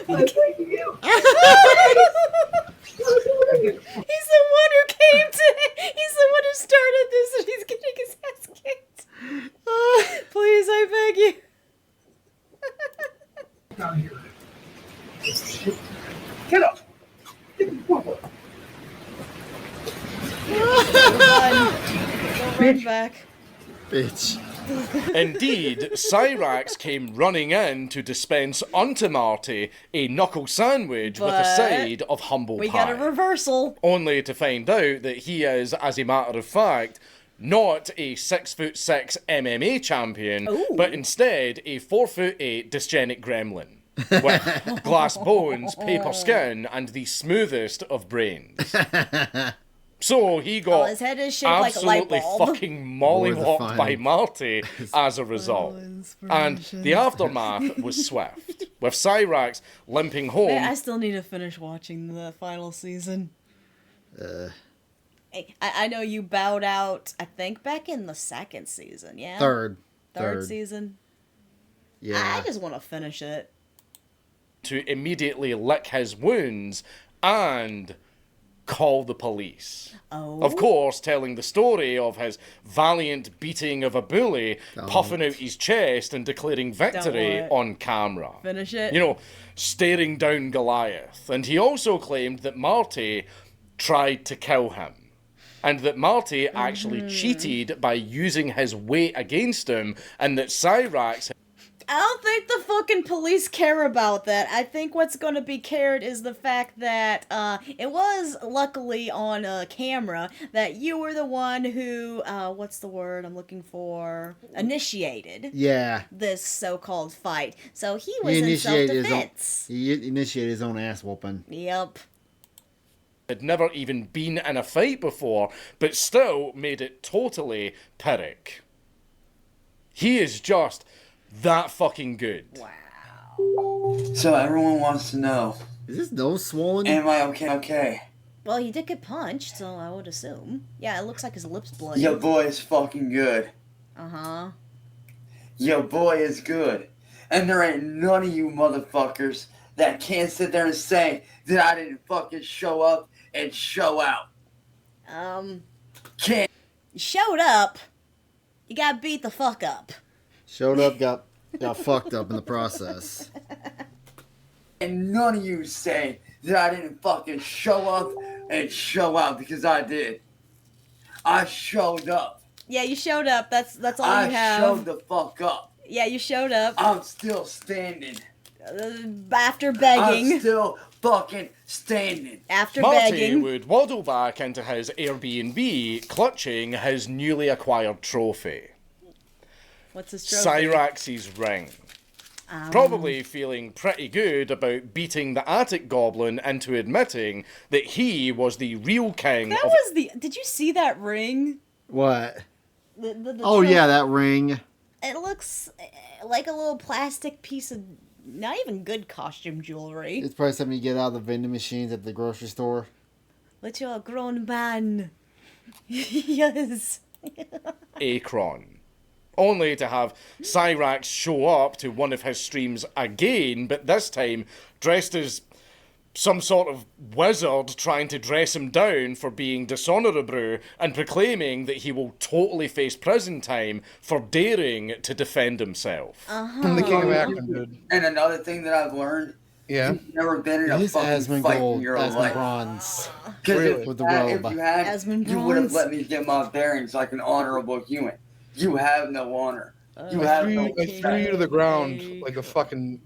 I'm begging you. He's the one who came to. He's the one who started this, and he's getting his ass kicked. Please, I beg you. Get out of here. Get up. Get the fuck up. Don't run back. Bitch. Indeed, Cyraxx came running in to dispense unto Marty a knuckle sandwich with a But side of humble We pie. got a reversal. Only to find out that he is, as a matter of fact, not a 6'6" MMA champion, Ooh. but instead a 4'8" dysgenic gremlin. With glass bones, paper skin, and the smoothest of brains. So he got his head is shaped like a light absolutely bulb. fucking mollywopped Mortifying. by Marty as a result. And the aftermath was swift, with Cyraxx limping home. Man, I still need to finish watching the final season. Hey, I know you bowed out, I think, back in the second season, yeah? Third season? Yeah. I just want to finish it. To immediately lick his wounds and call the police. Oh. Of course, telling the story of his valiant beating of a bully, puffing out his chest and declaring victory Don't on camera. Finish it. You know, staring down Goliath. And he also claimed that Marty tried to kill him. and that Marty actually cheated by using his weight against him, and that Cyraxx... I don't think the fucking police care about that. I think what's gonna be cared is the fact that, it was luckily on camera that you were the one who, what's the word I'm looking for? Initiated. Yeah. This so-called fight. So he was in self-defense. He initiated his own ass whooping. Yep. Had never even been in a fight before, but still made it totally Pyrrhic. He is just that fucking good. Wow. So everyone wants to know. Is his nose swollen? Am I okay? Well, he did get punched, so I would assume. Yeah, it looks like his lips bloody. Your boy is fucking good. Uh-huh. Your boy is good. And there ain't none of you motherfuckers that can't sit there and say that I didn't fucking show up and show out. Can't. You showed up. You got beat the fuck up. Showed up, got fucked up in the process. And none of you say that I didn't fucking show up and show out, because I did. I showed up. Yeah, you showed up. That's all you have. I showed the fuck up. Yeah, you showed up. I'm still standing. After begging. I'm still fucking standing. After Marty begging. would waddle back into his Airbnb, clutching his newly acquired trophy. What's his trophy? Cyraxx's ring. Probably feeling pretty good about beating the attic goblin into admitting that he was the real king That of... was the... Did you see that ring? What? The Oh, trophy. yeah, that ring. It looks like a little plastic piece of not even good costume jewelry. It's probably something you get out of the vending machines at the grocery store. But you're a grown man. Yes. Akron. Only to have Cyraxx show up to one of his streams again, but this time dressed as some sort of wizard trying to dress him down for being dishonourable and proclaiming that he will totally face prison time for daring to defend himself. I'm the king of Akron, dude. And another thing that I've learned, you've never been in a fucking fight in your life. Bronze. Because Really? With the robe. if you had, you would have let me get my bearings like an honorable human. You have no honor. You I have threw, no I threw you to the ground like a fucking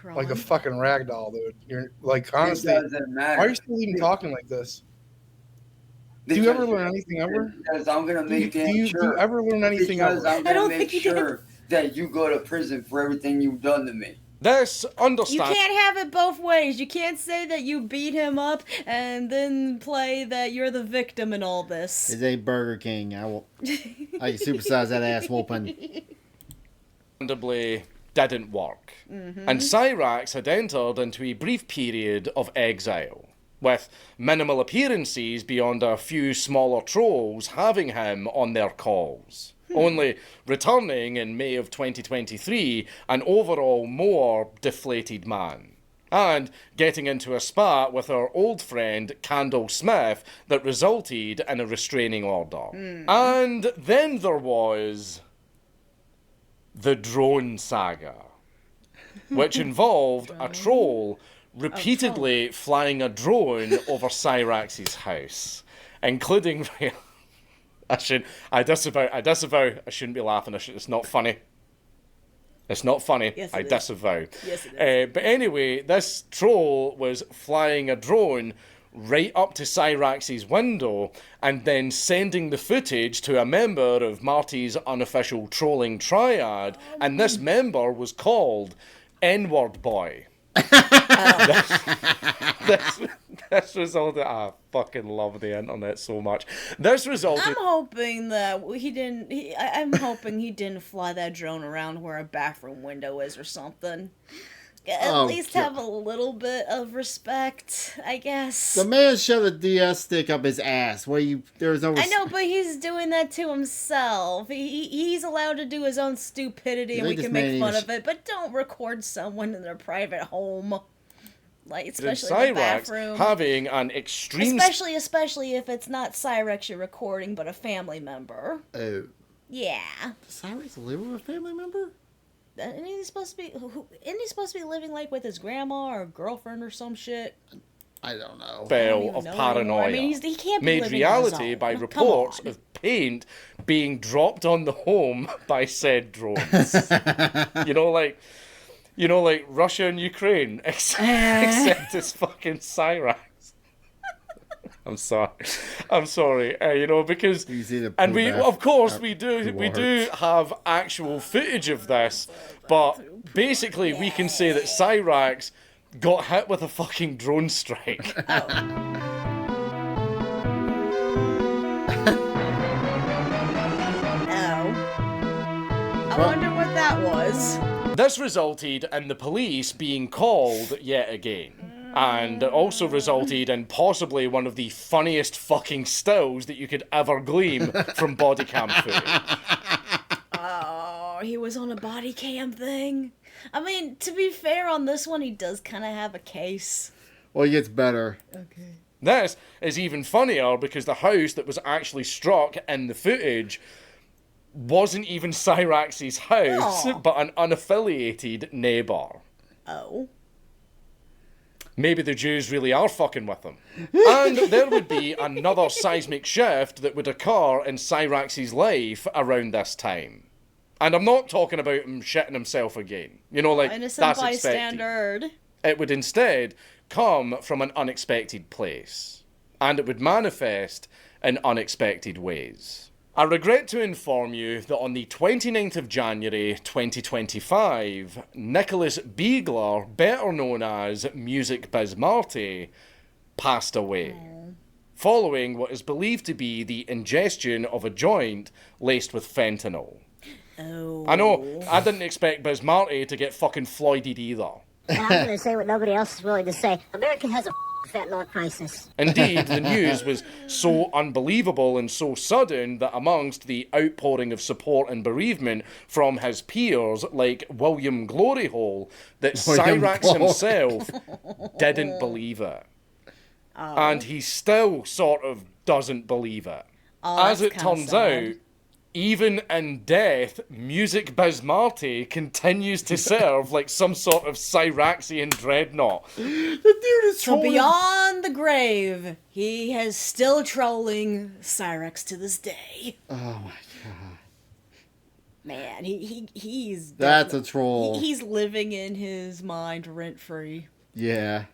rag doll, dude. You're like, honestly, It doesn't matter. why are you still even talking like this? Do you ever learn anything ever? Because I'm gonna make do you ever learn anything because ever? I'm gonna make sure that you go to prison for everything you've done to me. This You can't have it both ways. You can't say that you beat him up and then play that you're the victim in all this. It's a Burger King. I can supersize that ass whooping. Understandably didn't work. And Cyraxx had entered into a brief period of exile, with minimal appearances beyond a few smaller trolls having him on their calls. Only returning in May of 2023 an overall more deflated man. And getting into a spat with our old friend Candle Smith that resulted in a restraining order. And then there was the drone saga, which involved a troll repeatedly flying a drone over Cyraxx's house, including... I disavow, I shouldn't be laughing, it's not funny. It's not funny, Yes, I it is. disavow. Yes, it is. But anyway, this troll was flying a drone right up to Cyraxx's window and then sending the footage to a member of Marty's unofficial trolling triad, and this member was called N-Word Boy. This resulted. I fucking love the internet so much. This resulted. I'm hoping that I'm hoping he didn't fly that drone around where a bathroom window is or something. At least have a little bit of respect, I guess. The man shoved a DS stick up his ass. There was no. I know, but he's doing that to himself. He's allowed to do his own stupidity, and we can make fun of it. But don't record someone in their private home, like especially in the bathroom. Having an extreme, especially if it's not Cyraxx you're recording, but a family member. Oh. Yeah. Does Cyraxx live with a family member? Isn't he supposed to be living like with his grandma or girlfriend or some shit? I don't know. Spell of paranoia. I mean, he can't be made living on his reality own. by Come reports on. of paint being dropped on the home by said drones. you know, like Russia and Ukraine, except it's fucking Cyraxx. I'm sorry. Because and we, of course, we do have actual footage of this, but basically we can say that Cyraxx got hit with a fucking drone strike. I wonder what that was. This resulted in the police being called yet again. And it also resulted in possibly one of the funniest fucking stills that you could ever glean from body cam footage. Oh, he was on a body cam thing. I mean, to be fair on this one, he does kind of have a case. Well, he gets better. Okay. This is even funnier because the house that was actually struck in the footage wasn't even Cyraxx's house, but an unaffiliated neighbour. Oh. Maybe the Jews really are fucking with him. And there would be another seismic shift that would occur in Cyraxx's life around this time. And I'm not talking about him shitting himself again. Innocent that's bystander. expected. It would instead come from an unexpected place. And it would manifest in unexpected ways. I regret to inform you that on the 29th of January 2025, Nicholas Beagler, better known as Music Biz Marty, passed away, following what is believed to be the ingestion of a joint laced with fentanyl. Oh. I know, I didn't expect Biz Marty to get fucking Floyded either. And I'm going to say what nobody else is willing to say. America has a fentanyl crisis. Indeed, the news was so unbelievable and so sudden that amongst the outpouring of support and bereavement from his peers, like William Gloryhole, that Cyraxx himself didn't believe it. And he still sort of doesn't believe it. As it turns out, even in death, Music Biz Marty continues to serve like some sort of Cyraxian dreadnought. The dude is So beyond the grave, he is still trolling Cyraxx to this day. Oh my god. Man, he's... That's a troll. He's living in his mind rent-free. Yeah.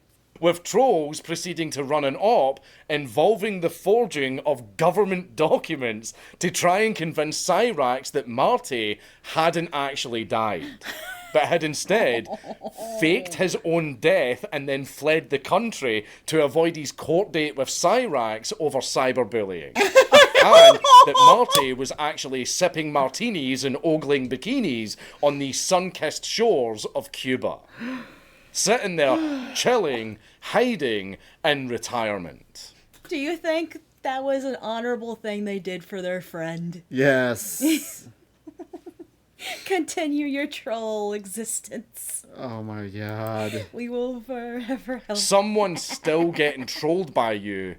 With trolls proceeding to run an op involving the forging of government documents to try and convince Cyraxx that Marty hadn't actually died, but had instead faked his own death and then fled the country to avoid his court date with Cyraxx over cyberbullying. And that Marty was actually sipping martinis and ogling bikinis on the sun-kissed shores of Cuba. Sitting there, chilling, hiding in retirement. Do you think that was an honorable thing they did for their friend? Yes. Continue your troll existence. Oh my god. We will forever help. Someone's still getting trolled by you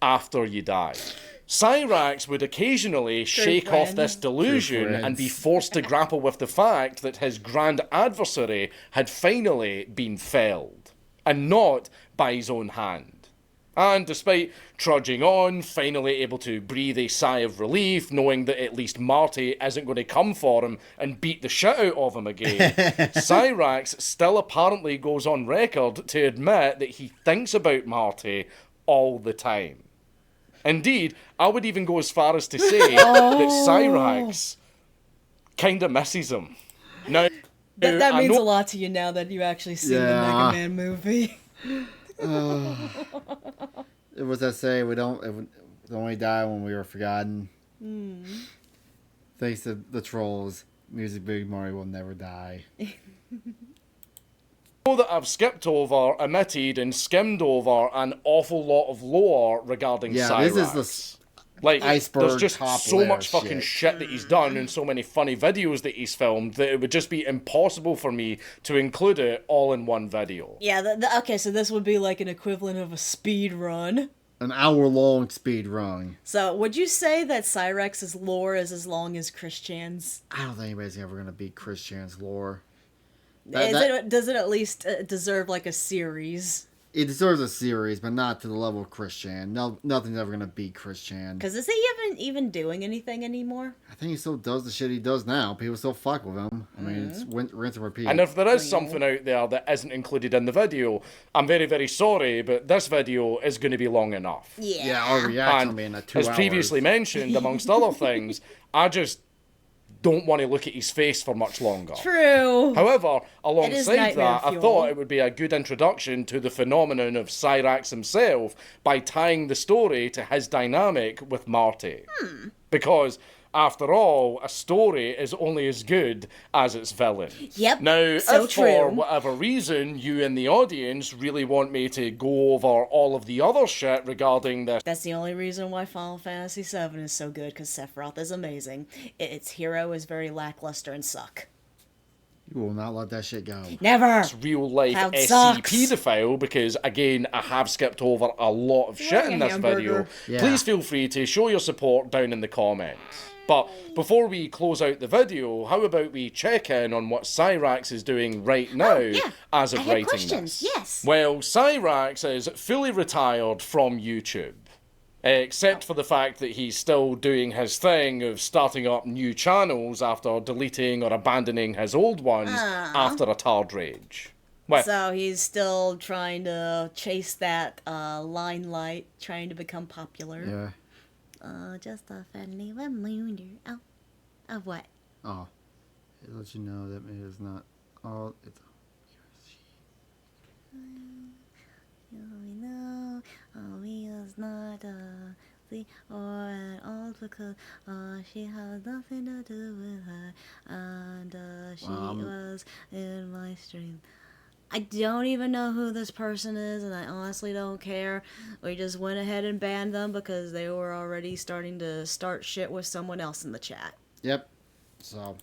after you die. Cyraxx would occasionally shake off this delusion and be forced to grapple with the fact that his grand adversary had finally been felled, and not by his own hand. And despite trudging on, finally able to breathe a sigh of relief, knowing that at least Marty isn't going to come for him and beat the shit out of him again, Cyraxx still apparently goes on record to admit that he thinks about Marty all the time. Indeed, I would even go as far as to say that Cyraxx kind of misses him. Now, That means a lot to you now that you actually seen the Mega Man movie. It was that say we only die when we are forgotten. Thanks to the trolls, Music Big Mario will never die. That I've skipped over, omitted, and skimmed over an awful lot of lore regarding Cyraxx. This is like, iceberg there's just top so layer much fucking shit that he's done and so many funny videos that he's filmed that it would just be impossible for me to include it all in one video. Yeah, okay, so this would be like an equivalent of a speed run. An hour-long speed run. So, would you say that Cyraxx's lore is as long as Christian's? I don't think anybody's ever gonna beat Christian's lore. Does it at least deserve like a series? It deserves a series, but not to the level of Chris Chan. No, nothing's ever gonna beat Chris Chan. Because is he even doing anything anymore? I think he still does the shit he does now. People still fuck with him. I mean, it's rinse and repeat. And if there is something out there that isn't included in the video, I'm very, very sorry, but this video is going to be long enough. Yeah, our reaction will be in 2 hours. As previously mentioned, amongst other things, I just don't want to look at his face for much longer. True. However, alongside that, I fuel. thought it would be a good introduction to the phenomenon of Cyraxx himself by tying the story to his dynamic with Marty. Because, after all, a story is only as good as its villain. Yep, Now, so if true. for whatever reason you in the audience really want me to go over all of the other shit regarding this... That's the only reason why Final Fantasy VII is so good, because Sephiroth is amazing. Its hero is very lackluster and suck. You will not let that shit go. Never! It's real-life Cloud SC sucks. paedophile, because, again, I have skipped over a lot of shit in this video. Yeah. Please feel free to show your support down in the comments. But before we close out the video, how about we check in on what Cyraxx is doing right now as of writing questions, this? yes. Well, Cyraxx is fully retired from YouTube. Except for the fact that he's still doing his thing of starting up new channels after deleting or abandoning his old ones after a Tard Rage. Well, So he's still trying to chase that limelight, trying to become popular. Yeah. Just a friendly reminder. Oh, of what? Oh. It lets you know that it is not all... It's... No, he is not the or an old because she has nothing to do with her, and she was in my stream. I don't even know who this person is, and I honestly don't care. We just went ahead and banned them because they were already starting to start shit with someone else in the chat. Yep. So...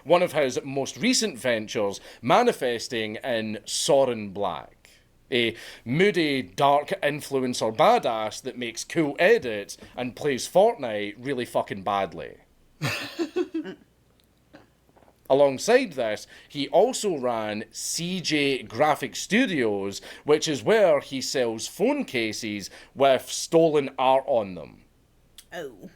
one of his most recent ventures manifesting in Soren Black. A moody, dark influencer badass that makes cool edits and plays Fortnite really fucking badly. Alongside this, he also ran CJ Graphic Studios, which is where he sells phone cases with stolen art on them. Oh.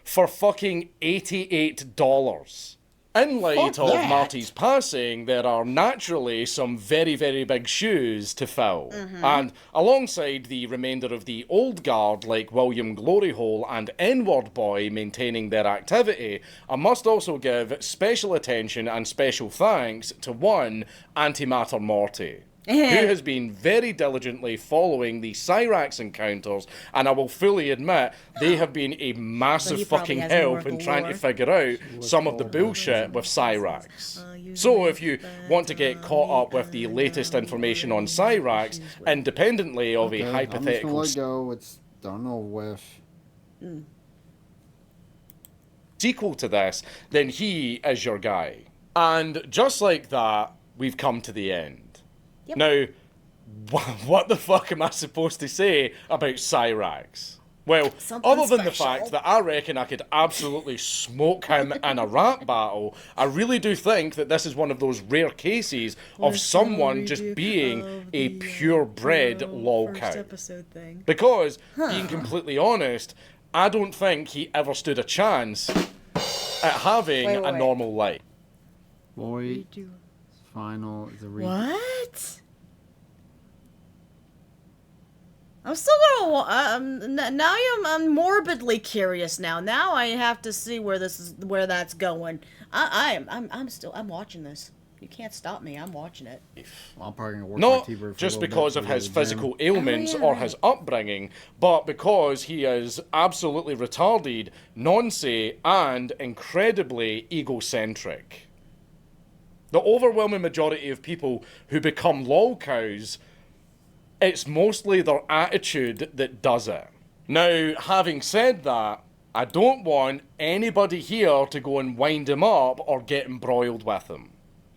For fucking $88. In light of Marty's passing, there are naturally some very, very big shoes to fill. And alongside the remainder of the old guard, like William Gloryhole and N-Word Boy maintaining their activity, I must also give special attention and special thanks to one Antimatter Morty, who has been very diligently following the Cyraxx encounters, and I will fully admit they have been a massive fucking help in trying to figure out some of the bullshit with Cyraxx. So if you want to get caught up with the latest information on Cyraxx, independently of a hypothetical... I'm just gonna let go. It's done over with. sequel to this, then he is your guy. And just like that, we've come to the end. Now, what the fuck am I supposed to say about Cyraxx? Well, other than the fact that I reckon I could absolutely smoke him in a rap battle, I really do think that this is one of those rare cases of someone just being a purebred lolcow. Because, being completely honest, I don't think he ever stood a chance at having a normal life. Boy, final is a What? I'm still gonna. Now I'm morbidly curious. Now I have to see where that's going. I'm watching this. You can't stop me. I'm watching it. Well, I'm probably gonna work Not my T-bird for just a little because bit of before his we go to the physical gym. ailments or his upbringing, but because he is absolutely retarded, noncy, and incredibly egocentric. The overwhelming majority of people who become lolcows, it's mostly their attitude that does it. Now, having said that, I don't want anybody here to go and wind him up or get embroiled with him.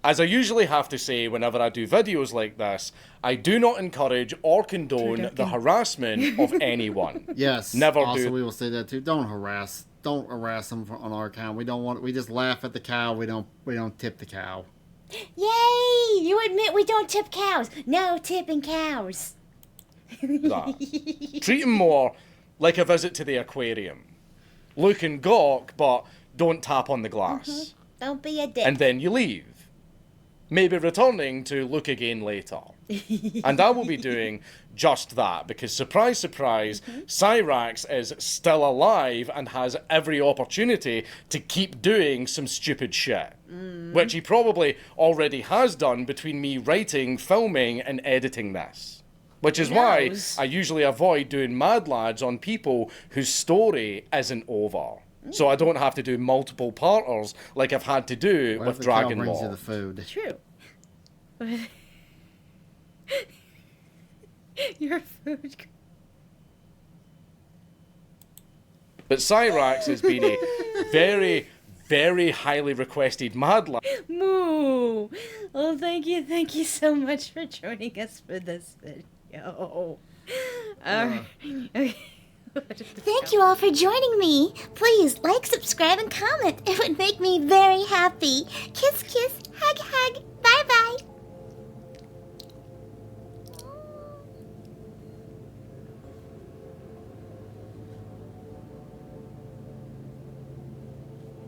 As I usually have to say whenever I do videos like this, I do not encourage or condone the harassment of anyone. Yes. Never also, do. we will say that too. Don't harass them on our account. We just laugh at the cow. We don't tip the cow. Yay! You admit we don't tip cows. No tipping cows. that. Treat him more like a visit to the aquarium. Look and gawk, but don't tap on the glass. Don't be a dick. And then you leave. Maybe returning to look again later. And I will be doing just that, because surprise, surprise, Cyraxx is still alive and has every opportunity to keep doing some stupid shit. Which he probably already has done between me writing, filming, and editing this. Which is why I usually avoid doing Mad Lads on people whose story isn't over. So I don't have to do multiple parters like I've had to do with Dragon brings Ball. you the food. True. Your food. But Cyraxx has been a very, very highly requested Mad Lad. Moo. Oh, thank you so much for joining us for this video. Okay. Thank you all for joining me. Please like, subscribe, and comment. It would make me very happy. Kiss, kiss, hug,